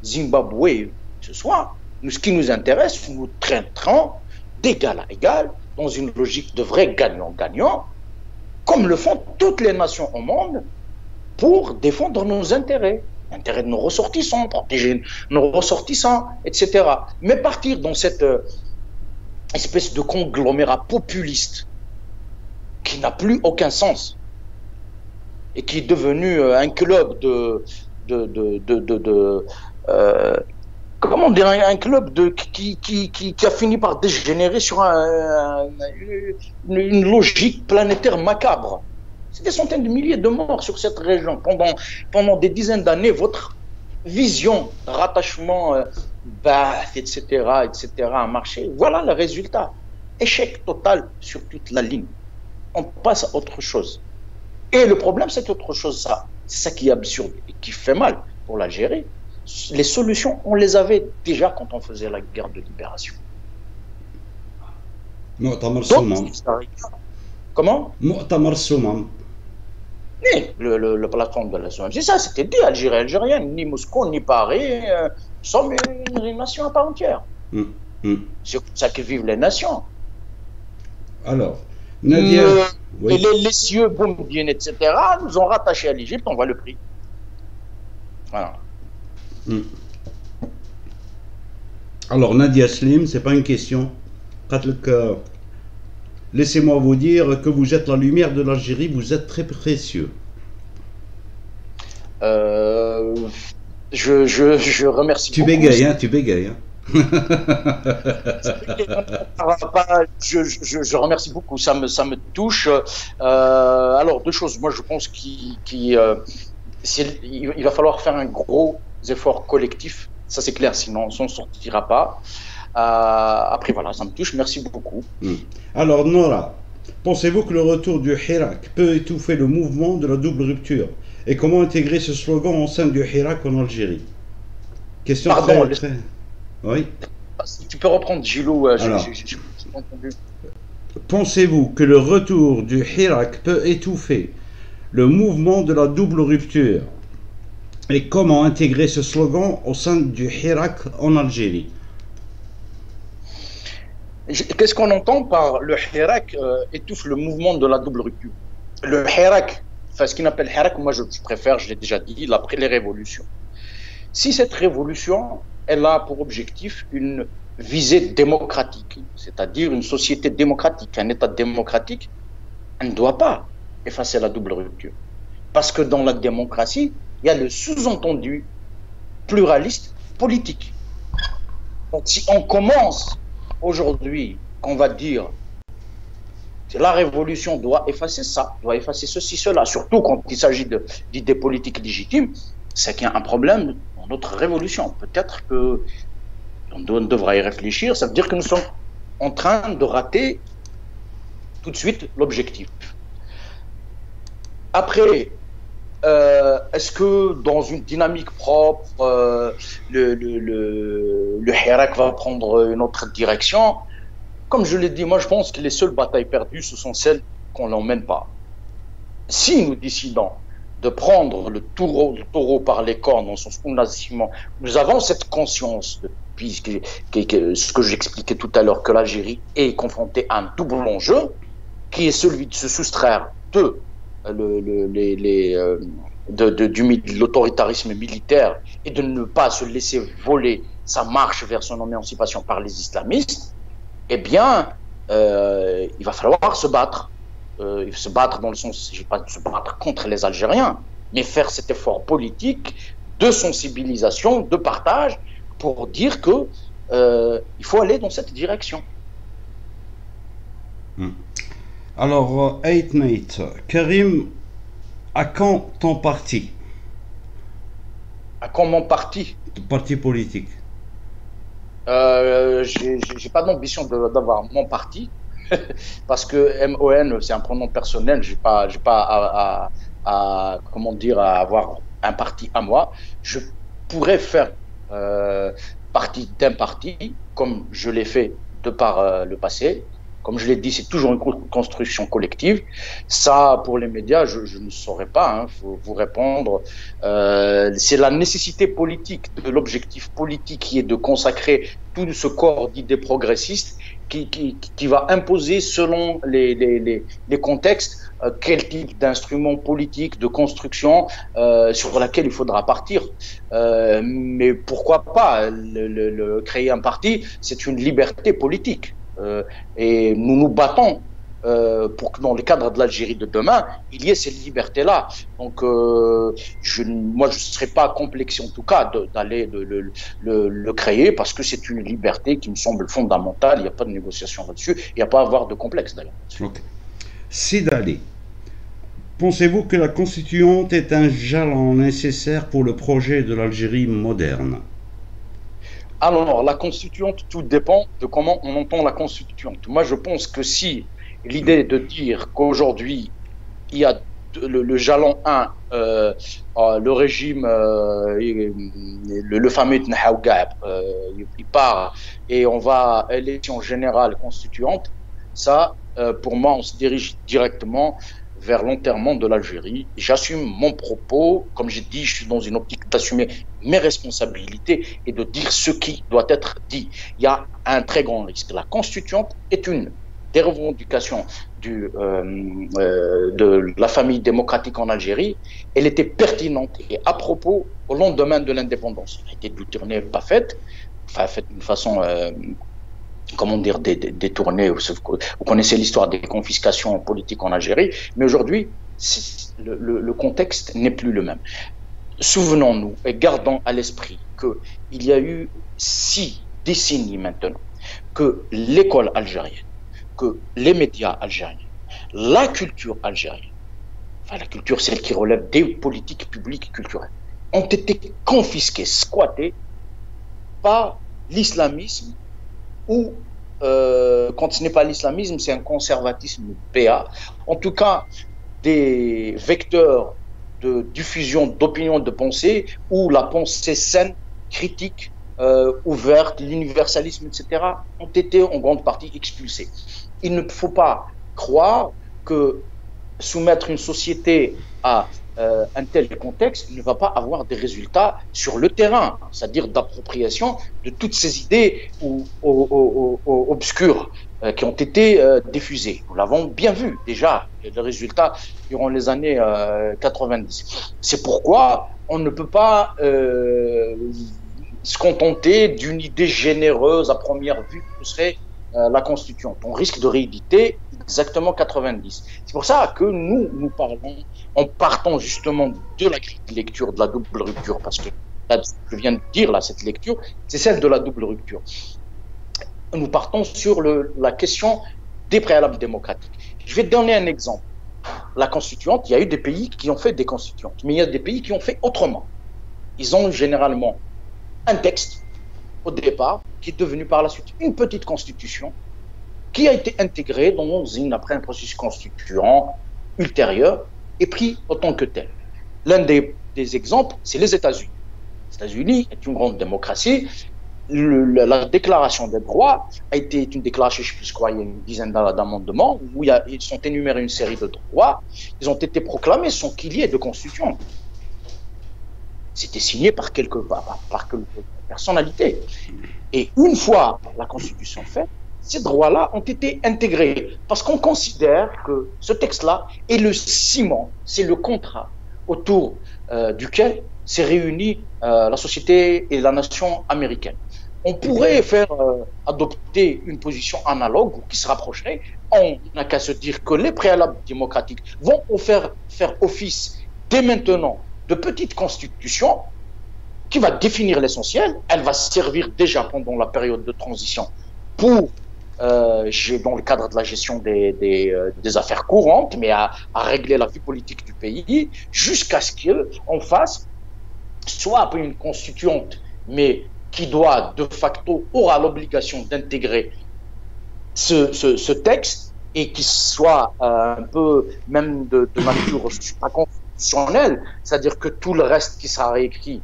Zimbabwe, ce soit, ce qui nous intéresse, nous traiterons d'égal à égal, dans une logique de vrai gagnant-gagnant, comme le font toutes les nations au monde, pour défendre nos intérêts, l'intérêt de nos ressortissants, protéger nos ressortissants, etc. Mais partir dans cette espèce de conglomérat populiste qui n'a plus aucun sens et qui est devenu un club comment dire, un club qui a fini par dégénérer sur une logique planétaire macabre. C'est des centaines de milliers de morts sur cette région. Pendant des dizaines d'années, votre vision de rattachement, etc., a marché. Voilà le résultat. Échec total sur toute la ligne. On passe à autre chose. Et le problème, c'est autre chose, ça. C'est ça qui est absurde et qui fait mal pour l'Algérie. Les solutions, on les avait déjà quand on faisait la guerre de libération. Mu'tamar Soumam. Comment? Mu'tamar Soumam. Le plateforme de la Soumam. C'est ça, c'était dit, Algérie algérienne, ni Moscou, ni Paris, sommes une nation à part entière. C'est comme ça que vivent les nations. Alors, Nadia, oui. Les cieux boumdiennes, etc., nous ont rattachés à l'Égypte, on voit le prix. Voilà. Alors, Nadia Slim, c'est pas une question. Laissez-moi vous dire que vous êtes la lumière de l'Algérie, vous êtes très précieux. Je remercie tu beaucoup. Bégayes, hein, tu bégayes, hein. Je remercie beaucoup, ça me touche. Alors, deux choses. Moi, je pense qu'il va falloir faire un gros effort collectif. Ça, c'est clair, sinon on s'en sortira pas. Après, voilà, ça me touche. Merci beaucoup. Alors, Nora, pensez-vous que le retour du Hirak peut étouffer le mouvement de la double rupture? Et comment intégrer ce slogan au sein du Hirak en Algérie? Question très... Oui. Tu peux reprendre, Gilou. J'ai entendu. Pensez-vous que le retour du Hirak peut étouffer le mouvement de la double rupture? Et comment intégrer ce slogan au sein du Hirak en Algérie? Qu'est-ce qu'on entend par le Hirak étouffe le mouvement de la double rupture? Le Hirak, enfin ce qu'on appelle Hirak, moi je préfère, je l'ai déjà dit, les révolutions. Si cette révolution, elle a pour objectif une visée démocratique, c'est-à-dire une société démocratique, un État démocratique, elle ne doit pas effacer la double rupture. Parce que dans la démocratie, il y a le sous-entendu pluraliste politique. Donc si on commence aujourd'hui, qu'on va dire que la révolution doit effacer ça, doit effacer ceci, cela, surtout quand il s'agit d'idées politiques légitimes, c'est qu'il y a un problème dans notre révolution. Peut-être qu'on devra y réfléchir. Ça veut dire que nous sommes en train de rater tout de suite l'objectif. Après, est-ce que dans une dynamique propre, le Hirak va prendre une autre direction? comme je l'ai dit, moi je pense que les seules batailles perdues, ce sont celles qu'on n'emmène pas. Si nous décidons de prendre le taureau par les cornes, dans son sens où nous avons cette conscience, depuis ce que j'expliquais tout à l'heure, que l'Algérie est confrontée à un double enjeu, qui est celui de se soustraire de l'autoritarisme militaire et de ne pas se laisser voler sa marche vers son émancipation par les islamistes, eh bien, il va falloir se battre. Se battre dans le sens, je ne vais pas se battre contre les Algériens, mais faire cet effort politique de sensibilisation, de partage, pour dire que il faut aller dans cette direction. Alors, 8 Karim, à quand ton parti? À quand mon parti? Ton parti politique. J'ai pas d'ambition d'avoir mon parti. Parce que MON, c'est un pronom personnel, j'ai pas à comment dire, à avoir un parti à moi. Je pourrais faire partie d'un parti, comme je l'ai fait de par le passé. Comme je l'ai dit, c'est toujours une construction collective. Ça, pour les médias, je ne saurais pas vous répondre. C'est la nécessité politique, de l'objectif politique qui est de consacrer tout ce corps d'idées progressistes qui va imposer selon les contextes quel type d'instrument politique, de construction sur laquelle il faudra partir. Mais pourquoi pas créer un parti, c'est une liberté politique. Et nous nous battons pour que dans le cadre de l'Algérie de demain, il y ait cette liberté-là. Donc, moi, je ne serais pas complexé, en tout cas, d'aller le créer, parce que c'est une liberté qui me semble fondamentale. Il n'y a pas de négociation là-dessus. Il n'y a pas à avoir de complexe, d'ailleurs. Okay. Sidali, pensez-vous que la Constituante est un jalon nécessaire pour le projet de l'Algérie moderne? Alors, la Constituante, tout dépend de comment on entend la Constituante. Moi, je pense que si l'idée de dire qu'aujourd'hui, il y a le jalon 1, le régime, le fameux Tnahaougab, il part et on va à l'élection générale constituante, ça, pour moi, on se dirige directement vers l'enterrement de l'Algérie. J'assume mon propos, comme j'ai dit, je suis dans une optique d'assumer mes responsabilités et de dire ce qui doit être dit. Il y a un très grand risque. La Constituante est une des revendications de la famille démocratique en Algérie. Elle était pertinente et à propos au lendemain de l'indépendance. Elle a été détournée, pas faite, enfin faite d'une façon comment dire, détourné. Vous connaissez l'histoire des confiscations politiques en Algérie, mais aujourd'hui, le contexte n'est plus le même. Souvenons-nous et gardons à l'esprit qu'il y a eu 6 décennies maintenant que l'école algérienne, que les médias algériens, la culture algérienne, enfin la culture, celle qui relève des politiques publiques et culturelles, ont été confisquées, squattées par l'islamisme ou quand ce n'est pas l'islamisme, c'est un conservatisme PA. En tout cas, des vecteurs de diffusion d'opinion, de pensée, où la pensée saine, critique, ouverte, l'universalisme, etc., ont été en grande partie expulsés. Il ne faut pas croire que soumettre une société à un tel contexte ne va pas avoir des résultats sur le terrain, c'est-à-dire d'appropriation de toutes ces idées obscures qui ont été diffusées. Nous l'avons bien vu déjà, les résultats durant les années 90. C'est pourquoi on ne peut pas se contenter d'une idée généreuse à première vue que serait la Constituante. On risque de rééditer exactement 90. C'est pour ça que nous parlons en partant justement de la lecture de la double rupture, parce que là, je viens de dire là, cette lecture, c'est celle de la double rupture. Nous partons sur la question des préalables démocratiques. Je vais te donner un exemple. La Constituante, il y a eu des pays qui ont fait des constituantes, mais il y a des pays qui ont fait autrement. Ils ont généralement un texte au départ, qui est devenu par la suite une petite constitution, qui a été intégrée après un processus constituant ultérieur et pris en tant que tel. L'un des exemples, c'est les États-Unis. Les États-Unis est une grande démocratie. la déclaration des droits a été une déclaration, je sais plus quoi, il y a une dizaine d'amendements où ils sont énumérés une série de droits. Ils ont été proclamés sans qu'il y ait de constitution. C'était signé par quelques personnalités. Et une fois la constitution faite, ces droits-là ont été intégrés parce qu'on considère que ce texte-là est le ciment, c'est le contrat autour duquel s'est réunie la société et la nation américaine. On pourrait faire adopter une position analogue ou qui se rapprocherait. On n'a qu'à se dire que les préalables démocratiques vont faire office dès maintenant de petite constitution qui va définir l'essentiel. Elle va servir déjà pendant la période de transition pour dans le cadre de la gestion des affaires courantes, mais à régler la vie politique du pays, jusqu'à ce qu'on fasse soit une constituante, mais qui doit de facto aura l'obligation d'intégrer ce texte et qui soit un peu même de nature supraconstitutionnelle, c'est-à-dire que tout le reste qui sera réécrit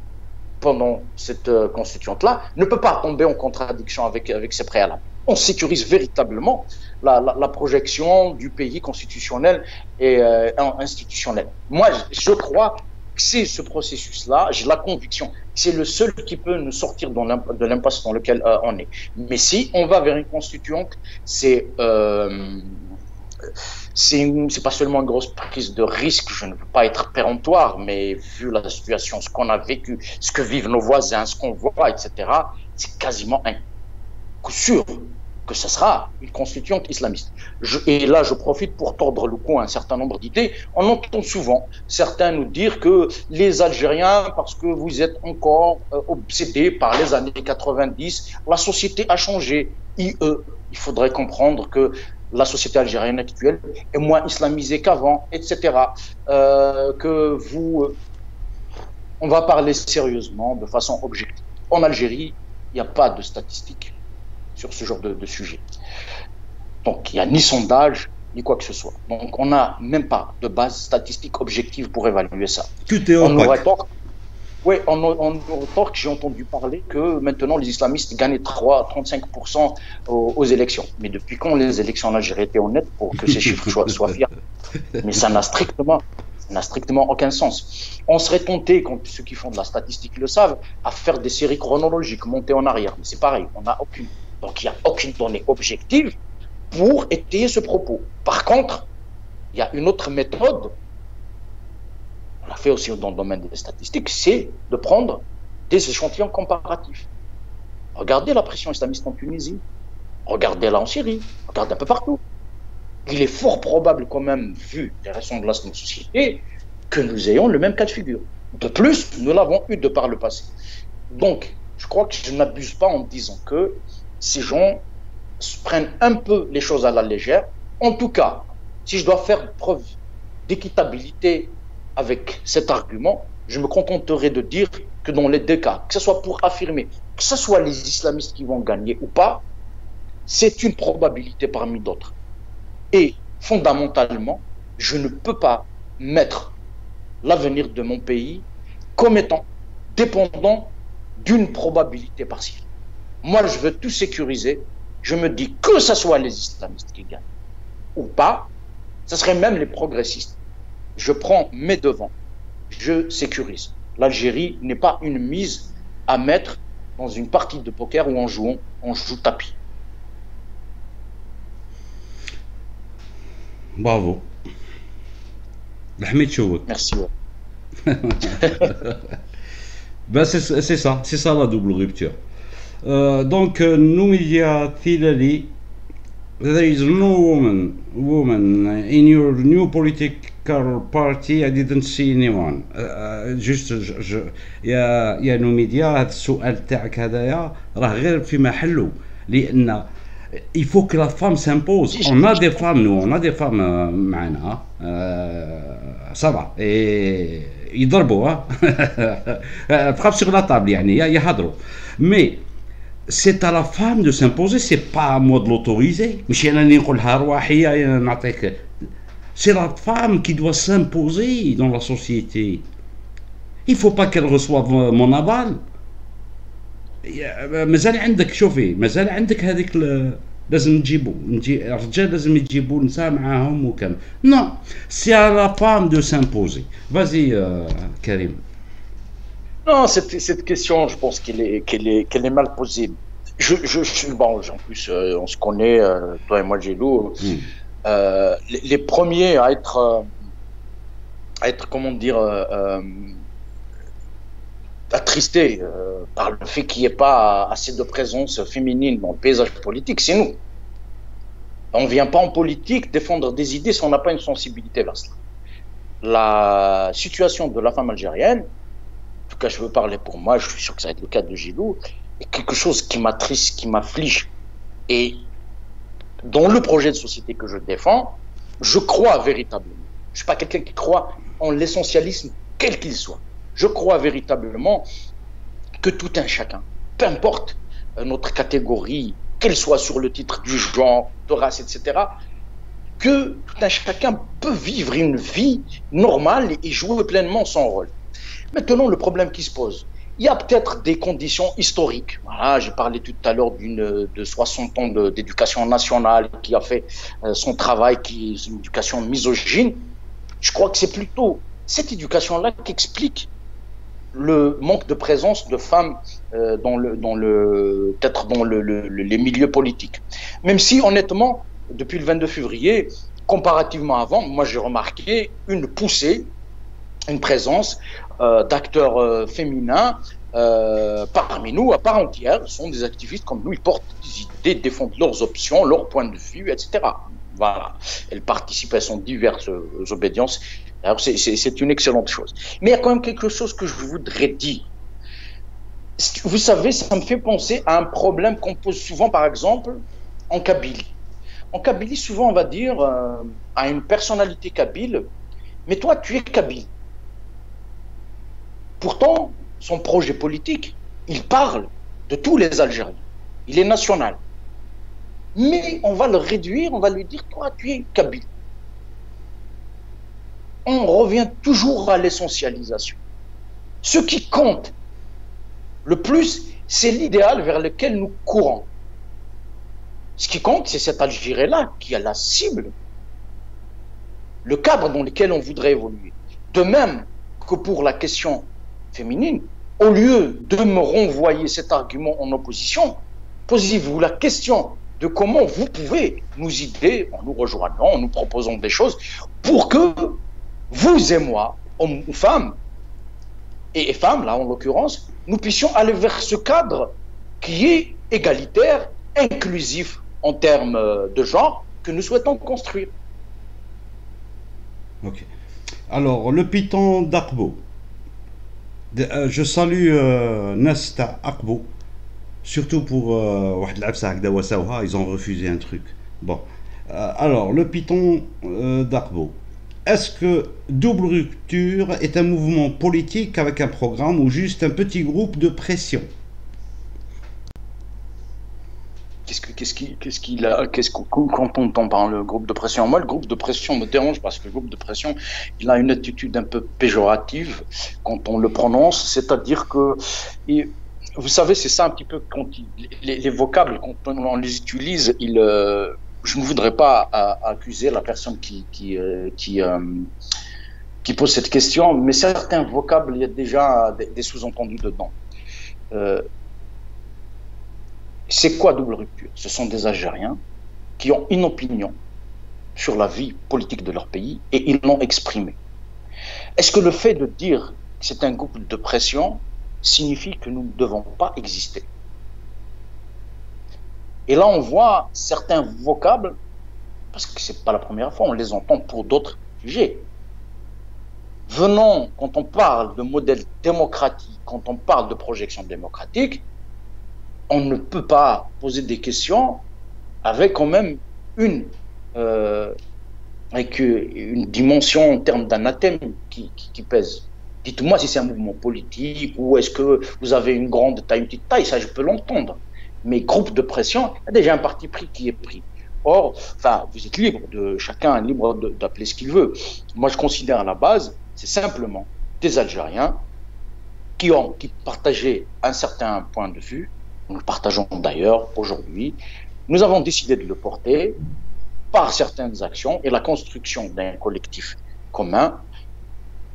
pendant cette constituante-là ne peut pas tomber en contradiction avec ces préalables. On sécurise véritablement la projection du pays constitutionnel et institutionnel. Moi, je crois que c'est ce processus-là, j'ai la conviction que c'est le seul qui peut nous sortir de l'impasse dans lequel on est. Mais si on va vers une constituante, c'est pas seulement une grosse prise de risque, je ne veux pas être péremptoire, mais vu la situation, ce qu'on a vécu, ce que vivent nos voisins, ce qu'on voit, etc., c'est quasiment un coup sûr que ce sera une constituante islamiste. Et là, je profite pour tordre le cou à un certain nombre d'idées. On entend souvent certains nous dire que les Algériens, parce que vous êtes encore obsédés par les années 90, la société a changé. Il faudrait comprendre que la société algérienne actuelle est moins islamisée qu'avant, etc. On va parler sérieusement, de façon objective. En Algérie, il n'y a pas de statistiques sur ce genre de sujet. Donc, il n'y a ni sondage, ni quoi que ce soit. Donc, on n'a même pas de base statistique objective pour évaluer ça. Tout est opaque. Oui, en tort que j'ai entendu parler que maintenant les islamistes gagnent 35% aux élections. Mais depuis quand les élections en Algérie étaient honnêtes pour que ces chiffres soient fiables? Mais ça n'a strictement aucun sens. On serait tenté, quand ceux qui font de la statistique le savent, à faire des séries chronologiques, monter en arrière. Mais c'est pareil, on n'a aucune. Donc il n'y a aucune donnée objective pour étayer ce propos. Par contre, il y a une autre méthode, on l'a fait aussi dans le domaine des statistiques, c'est de prendre des échantillons comparatifs. Regardez la pression islamiste en Tunisie, regardez-la en Syrie, regardez un peu partout. Il est fort probable quand même, vu les ressemblances de notre société, que nous ayons le même cas de figure. De plus, nous l'avons eu de par le passé. Donc, je crois que je n'abuse pas en disant que ces gens prennent un peu les choses à la légère. En tout cas, si je dois faire preuve d'équitabilité avec cet argument, je me contenterai de dire que dans les deux cas, que ce soit pour affirmer que ce soit les islamistes qui vont gagner ou pas, c'est une probabilité parmi d'autres. Et fondamentalement, je ne peux pas mettre l'avenir de mon pays comme étant dépendant d'une probabilité partielle. Moi, je veux tout sécuriser. Je me dis que ce soit les islamistes qui gagnent ou pas, ce serait même les progressistes. Je prends mes devants, je sécurise. L'Algérie n'est pas une mise à mettre dans une partie de poker où on joue tapis. Bravo. L'Ahmed Chouak. Merci. Ben c'est ça la double rupture. Donc, Noumedia Tilali, there is no woman in your new political party. I didn't see anyone. Juste, يا نوميديا هذا السؤال تاعك هذايا راه غير في محله لأن il faut que la femme s'impose. On a des femmes, nous, on a des femmes معنا. Ça va. Et يضربوا frappe sur la table يعني يحضروا. Mais c'est à la femme de s'imposer, c'est pas à moi de l'autoriser. C'est la femme qui doit s'imposer dans la société. Il ne faut pas qu'elle reçoive mon aval. مازال عندك شوفي مازال عندك هذيك لازم نجيبو الرجال لازم يجيبوا نساء معاهم وكم نو سي à la femme de s'imposer. Vas-y Karim. Non, cette question, je pense qu'elle est mal posée. Bon, en plus, on se connaît, toi et moi, Gilou, les premiers à être, comment dire, attristés par le fait qu'il n'y ait pas assez de présence féminine dans le paysage politique, c'est nous. On ne vient pas en politique défendre des idées si on n'a pas une sensibilité vers cela. La situation de la femme algérienne, en tout cas, je veux parler pour moi, je suis sûr que ça va être le cas de Gilou, est quelque chose qui m'attriste, qui m'afflige. Et dans le projet de société que je défends, je crois véritablement. Je ne suis pas quelqu'un qui croit en l'essentialisme, quel qu'il soit. Je crois véritablement que tout un chacun, peu importe notre catégorie, qu'elle soit sur le titre du genre, de race, etc., que tout un chacun peut vivre une vie normale et jouer pleinement son rôle. Maintenant, le problème qui se pose, il y a peut-être des conditions historiques. Voilà, j'ai parlé tout à l'heure de 60 ans d'éducation nationale qui a fait son travail, qui est une éducation misogyne. Je crois que c'est plutôt cette éducation-là qui explique le manque de présence de femmes peut-être dans les milieux politiques. Même si, honnêtement, depuis le 22 février, comparativement avant, moi j'ai remarqué une poussée, une présence d'acteurs féminins parmi nous, à part entière. Ce sont des activistes comme nous, ils portent des idées, défendent leurs options, leurs points de vue, etc. Voilà. Elles participent à son diverses obédiences. Alors c'est une excellente chose. Mais il y a quand même quelque chose que je voudrais dire. Vous savez, ça me fait penser à un problème qu'on pose souvent, par exemple, en Kabylie. En Kabylie, souvent, on va dire à une personnalité kabyle, mais toi, tu es kabyle. Pourtant, son projet politique, il parle de tous les Algériens. Il est national. Mais on va le réduire, on va lui dire, toi, tu es kabyle. On revient toujours à l'essentialisation. Ce qui compte le plus, c'est l'idéal vers lequel nous courons. Ce qui compte, c'est cette Algérie-là qui a la cible, le cadre dans lequel on voudrait évoluer. De même que pour la question féminine, au lieu de me renvoyer cet argument en opposition, posez-vous la question de comment vous pouvez nous aider en nous rejoignant, en nous proposant des choses pour que vous et moi, hommes ou femmes, et femmes là en l'occurrence, nous puissions aller vers ce cadre qui est égalitaire, inclusif en termes de genre que nous souhaitons construire. Ok. Alors, le Python d'Aqbo. Je salue Nasta Aqbo, surtout pour ils ont refusé un truc. Bon. Alors, le Python d'Aqbo. Est-ce que Double Rupture est un mouvement politique avec un programme ou juste un petit groupe de pression? Quand on entend par le groupe de pression, moi le groupe de pression me dérange parce que le groupe de pression, il a une attitude un peu péjorative quand on le prononce, c'est-à-dire que, vous savez, c'est ça un petit peu quand les vocables, quand on les utilise, je ne voudrais pas accuser la personne qui pose cette question, mais certains vocables, il y a déjà des sous-entendus dedans. C'est quoi Double Rupture? Ce sont des Algériens qui ont une opinion sur la vie politique de leur pays et ils l'ont exprimée. Est-ce que le fait de dire que c'est un groupe de pression signifie que nous ne devons pas exister? Et là, on voit certains vocables, parce que ce n'est pas la première fois, on les entend pour d'autres sujets. Venons, quand on parle de modèle démocratique, quand on parle de projection démocratique, on ne peut pas poser des questions avec quand même une dimension en termes d'anathème qui pèse. Dites-moi si c'est un mouvement politique ou est-ce que vous avez une grande taille, une petite taille, ça je peux l'entendre. Mais groupe de pression, il y a déjà un parti pris qui est pris. Or, enfin, vous êtes libre, chacun est libre d'appeler ce qu'il veut. Moi, je considère à la base, c'est simplement des Algériens qui partageaient un certain point de vue, nous le partageons d'ailleurs aujourd'hui, nous avons décidé de le porter par certaines actions et la construction d'un collectif commun.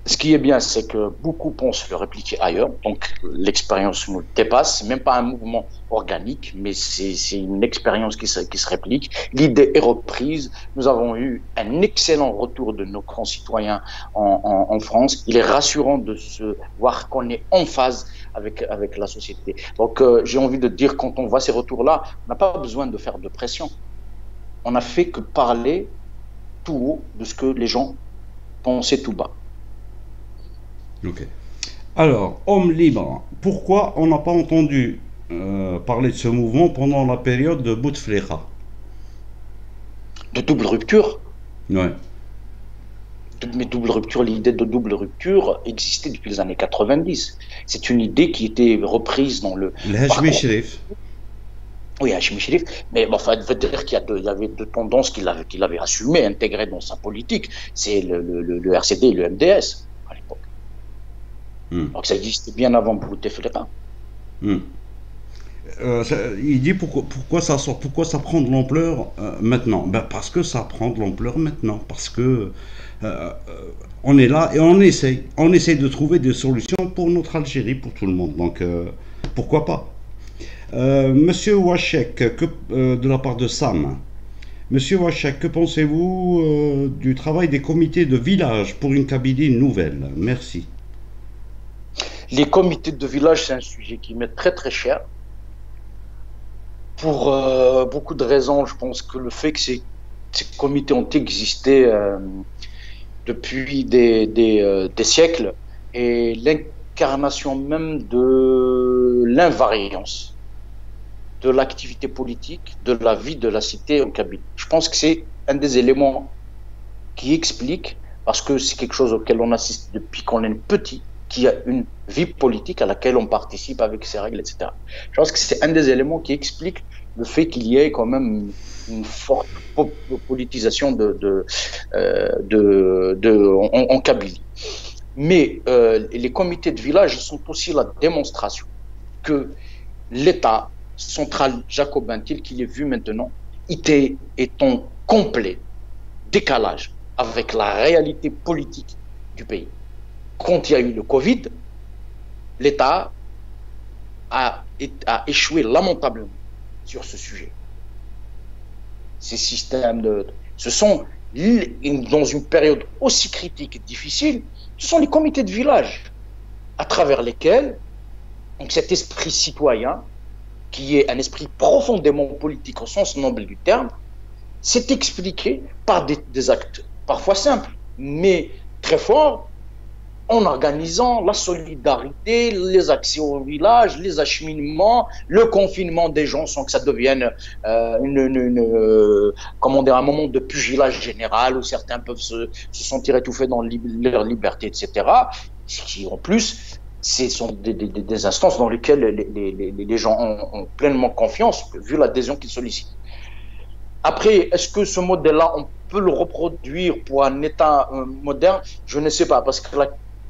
Ce qui est bien, c'est que beaucoup pensent le répliquer ailleurs, donc l'expérience nous dépasse, c'est même pas un mouvement organique, mais c'est une expérience qui se réplique. L'idée est reprise, nous avons eu un excellent retour de nos concitoyens en France, il est rassurant de se voir qu'on est en phase avec la société. Donc j'ai envie de dire, quand on voit ces retours-là, on n'a pas besoin de faire de pression, on n'a fait que parler tout haut de ce que les gens pensaient tout bas. Ok. Alors, Homme Libre, pourquoi on n'a pas entendu parler de ce mouvement pendant la période de Bouteflika? De double rupture? Ouais. Mais double rupture, l'idée de double rupture existait depuis les années 90. C'est une idée qui était reprise dans le... Hachmi Chérif. Oui, Hachmi Chérif. Mais bon, enfin, veut dire qu'il y avait deux tendances qu'il avait assumées, intégrées dans sa politique. C'est le RCD et le MDS à l'époque. Donc ça existait bien avant Bouteflika. Il dit pourquoi ça sort, pourquoi ça prend de l'ampleur maintenant? Ben parce que ça prend de l'ampleur maintenant, parce que on est là et on essaye de trouver des solutions pour notre Algérie, pour tout le monde. Donc pourquoi pas? Monsieur Wachek, de la part de Sam. Monsieur Wachek, que pensez-vous du travail des comités de village pour une Kabylie nouvelle? Merci. Les comités de village, c'est un sujet qui m'est très très cher. Pour beaucoup de raisons, je pense que le fait que ces comités ont existé depuis des siècles est l'incarnation même de l'invariance de l'activité politique, de la vie de la cité en Kabylie. Je pense que c'est un des éléments qui explique, parce que c'est quelque chose auquel on assiste depuis qu'on est petit, qu'il y a une vie politique à laquelle on participe avec ses règles, etc. Je pense que c'est un des éléments qui explique le fait qu'il y ait quand même une forte politisation en Kabylie. Mais les comités de village sont aussi la démonstration que l'État central jacobin tel qu'il est vu maintenant est en complet décalage avec la réalité politique du pays. Quand il y a eu le Covid, l'État a échoué lamentablement sur ce sujet. Ces systèmes dans une période aussi critique et difficile, ce sont les comités de village à travers lesquels donc cet esprit citoyen, qui est un esprit profondément politique au sens noble du terme, s'est expliqué par des actes parfois simples, mais très forts, en organisant la solidarité, les accès au village, les acheminements, le confinement des gens sans que ça devienne comment dire, un moment de pugilat général où certains peuvent se sentir étouffés dans leur liberté, etc. Ce qui, en plus, ce sont des instances dans lesquelles les gens ont pleinement confiance, vu l'adhésion qu'ils sollicitent. Après, est-ce que ce modèle-là, on peut le reproduire pour un État moderne? Je ne sais pas, parce que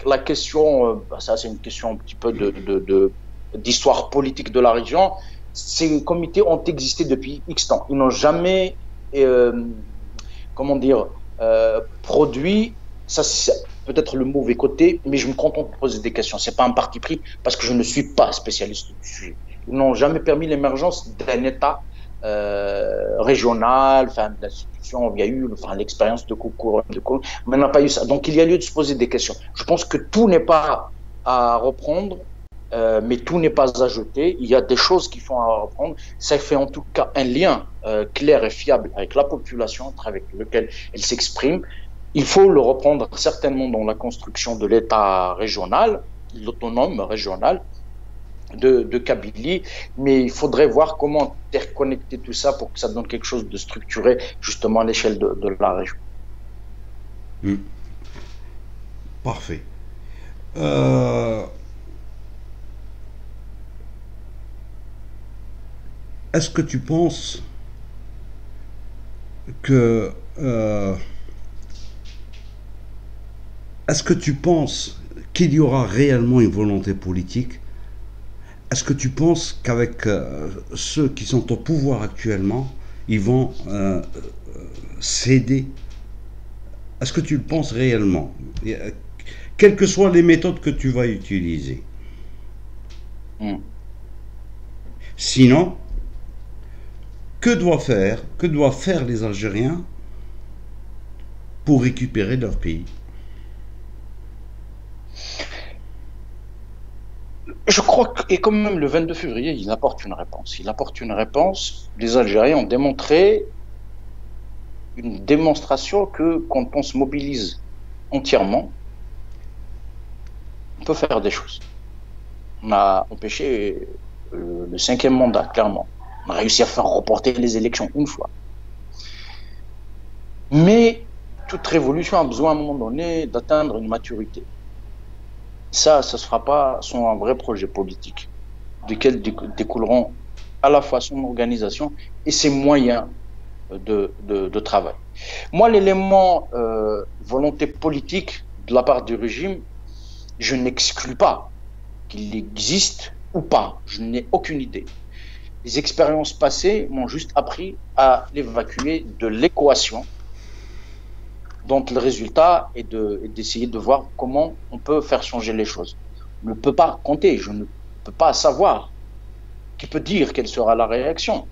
la question, ça c'est une question un petit peu d'histoire politique de la région. Ces comités ont existé depuis X temps. Ils n'ont jamais, comment dire, produit, ça c'est peut-être le mauvais côté, mais je me contente de poser des questions. C'est pas un parti pris, parce que je ne suis pas spécialiste du sujet. Ils n'ont jamais permis l'émergence d'un État régional, enfin d'institution. Il y a eu l'expérience de Koukour, mais on n'a pas eu ça. Donc il y a lieu de se poser des questions. Je pense que tout n'est pas à reprendre, mais tout n'est pas à jeter. Il y a des choses qui font à reprendre. Ça fait en tout cas un lien clair et fiable avec la population, avec lequel elle s'exprime. Il faut le reprendre certainement dans la construction de l'État régional, l'autonome régional de Kabylie, mais il faudrait voir comment interconnecter tout ça pour que ça donne quelque chose de structuré justement à l'échelle de la région. Parfait. Est-ce que tu penses qu'il y aura réellement une volonté politique? Est-ce que tu penses qu'avec ceux qui sont au pouvoir actuellement, ils vont céder? Est-ce que tu le penses réellement? Quelles que soient les méthodes que tu vas utiliser. Sinon, que doivent faire les Algériens pour récupérer leur pays? Je crois que, et quand même le 22 février, il apporte une réponse. Il apporte une réponse. Les Algériens ont démontré une démonstration que quand on se mobilise entièrement, on peut faire des choses. On a empêché le 5e mandat, clairement. On a réussi à faire reporter les élections une fois. Mais toute révolution a besoin à un moment donné d'atteindre une maturité. Ça ne se fera pas sans un vrai projet politique, duquel découleront à la fois son organisation et ses moyens de travail. Moi, l'élément volonté politique de la part du régime, je n'exclus pas qu'il existe ou pas. Je n'ai aucune idée. Les expériences passées m'ont juste appris à l'évacuer de l'équation, dont le résultat est d'essayer de voir comment on peut faire changer les choses. On ne peut pas compter, je ne peux pas savoir. Qui peut dire quelle sera la réaction?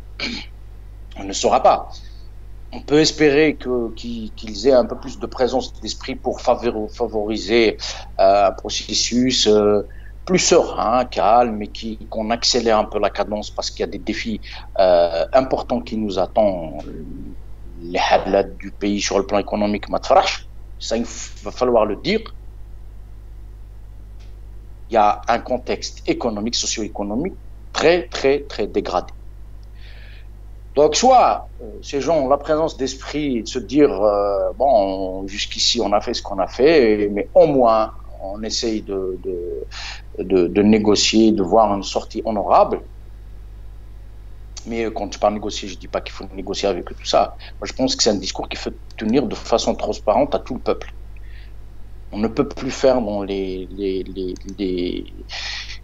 On ne saura pas. On peut espérer qu'ils aient un peu plus de présence d'esprit pour favoriser un processus plus serein, calme, et qu'on accélère un peu la cadence parce qu'il y a des défis importants qui nous attendent. Les halats du pays sur le plan économique, ça il va falloir le dire. Il y a un contexte économique, socio-économique très, très, très dégradé. Donc, soit ces gens ont la présence d'esprit de se dire bon, jusqu'ici on a fait ce qu'on a fait, mais au moins on essaye de négocier, de voir une sortie honorable. Mais quand je parle négocier, je ne dis pas qu'il faut négocier avec tout ça. Moi, je pense que c'est un discours qu'il faut tenir de façon transparente à tout le peuple. On ne peut plus faire dans les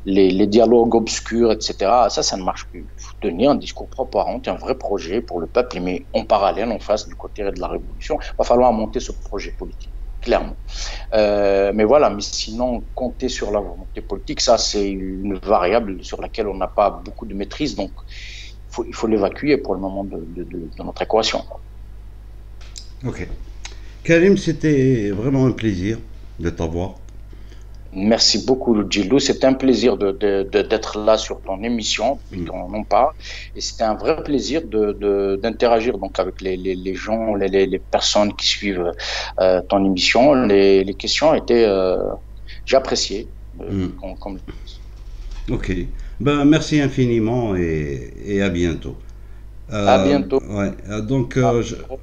dialogues obscurs, etc. Ça ne marche plus. Il faut tenir un discours transparent, un vrai projet pour le peuple, mais en parallèle, en face du côté de la révolution, il va falloir monter ce projet politique, clairement. Mais voilà, mais sinon, compter sur la volonté politique, ça, c'est une variable sur laquelle on n'a pas beaucoup de maîtrise, donc il faut l'évacuer pour le moment de notre équation. Ok. Karim, c'était vraiment un plaisir de t'avoir. Merci beaucoup, Djilou. C'était un plaisir d'être là sur ton émission, puis on en parle. Et c'était un vrai plaisir d'interagir donc avec les gens, les personnes qui suivent ton émission. Les questions étaient, j'ai apprécié. Ok. Ben, merci infiniment et à bientôt. À bientôt. Ouais. Donc,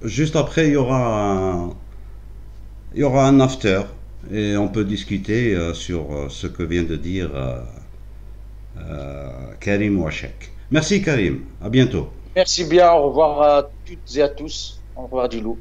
juste après, il y aura un after. Et on peut discuter sur ce que vient de dire Karim Ouachek. Merci Karim, à bientôt. Merci bien, au revoir à toutes et à tous. Au revoir Djilou.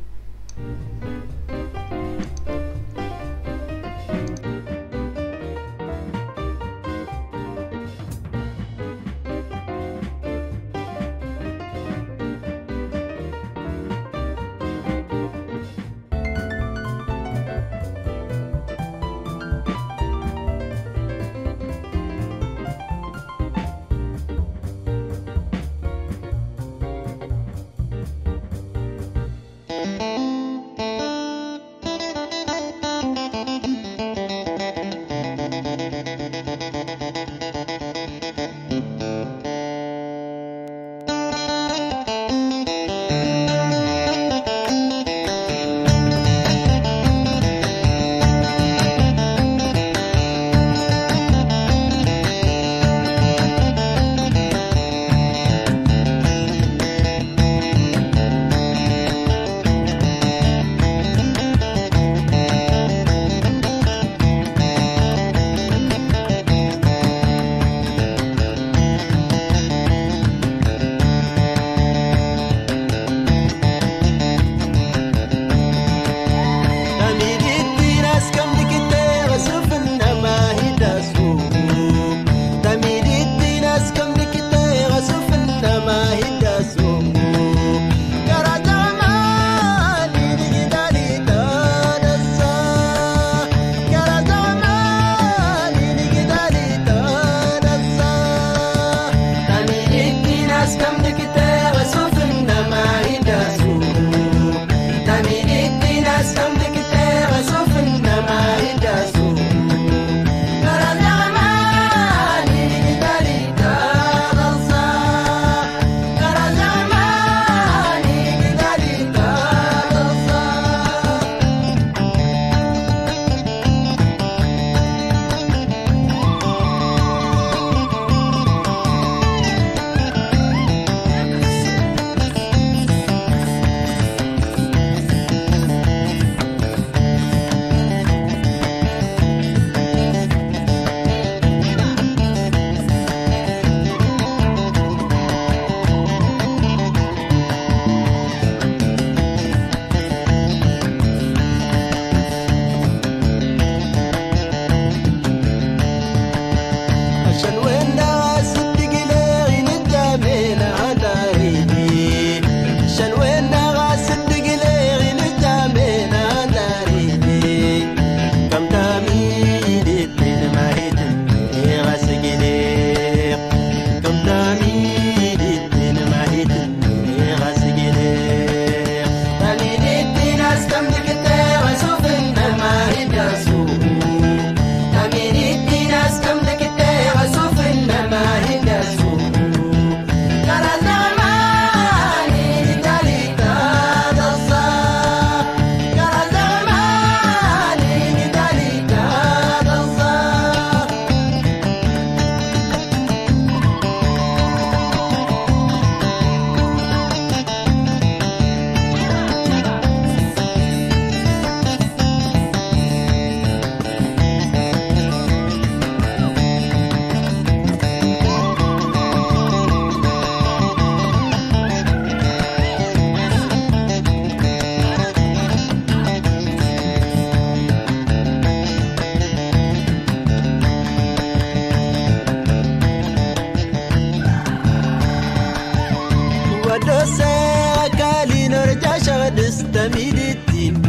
ودوسة كالي نرجع شغل استميد الدين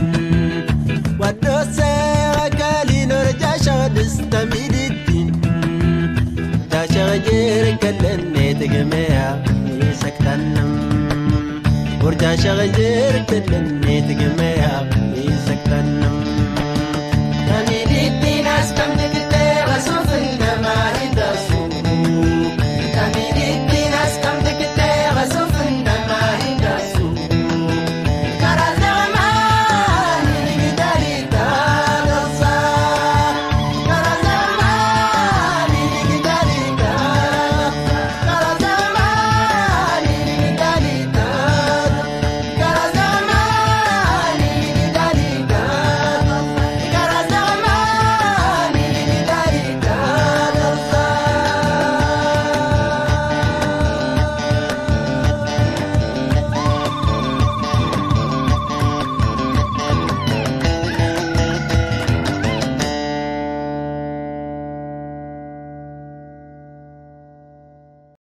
ودوسة كالي نرجع شغل استميد الدين تاشغ جير كلني تقميها يسكتنم ورجع شغل جير كلني تقميها يسكتنم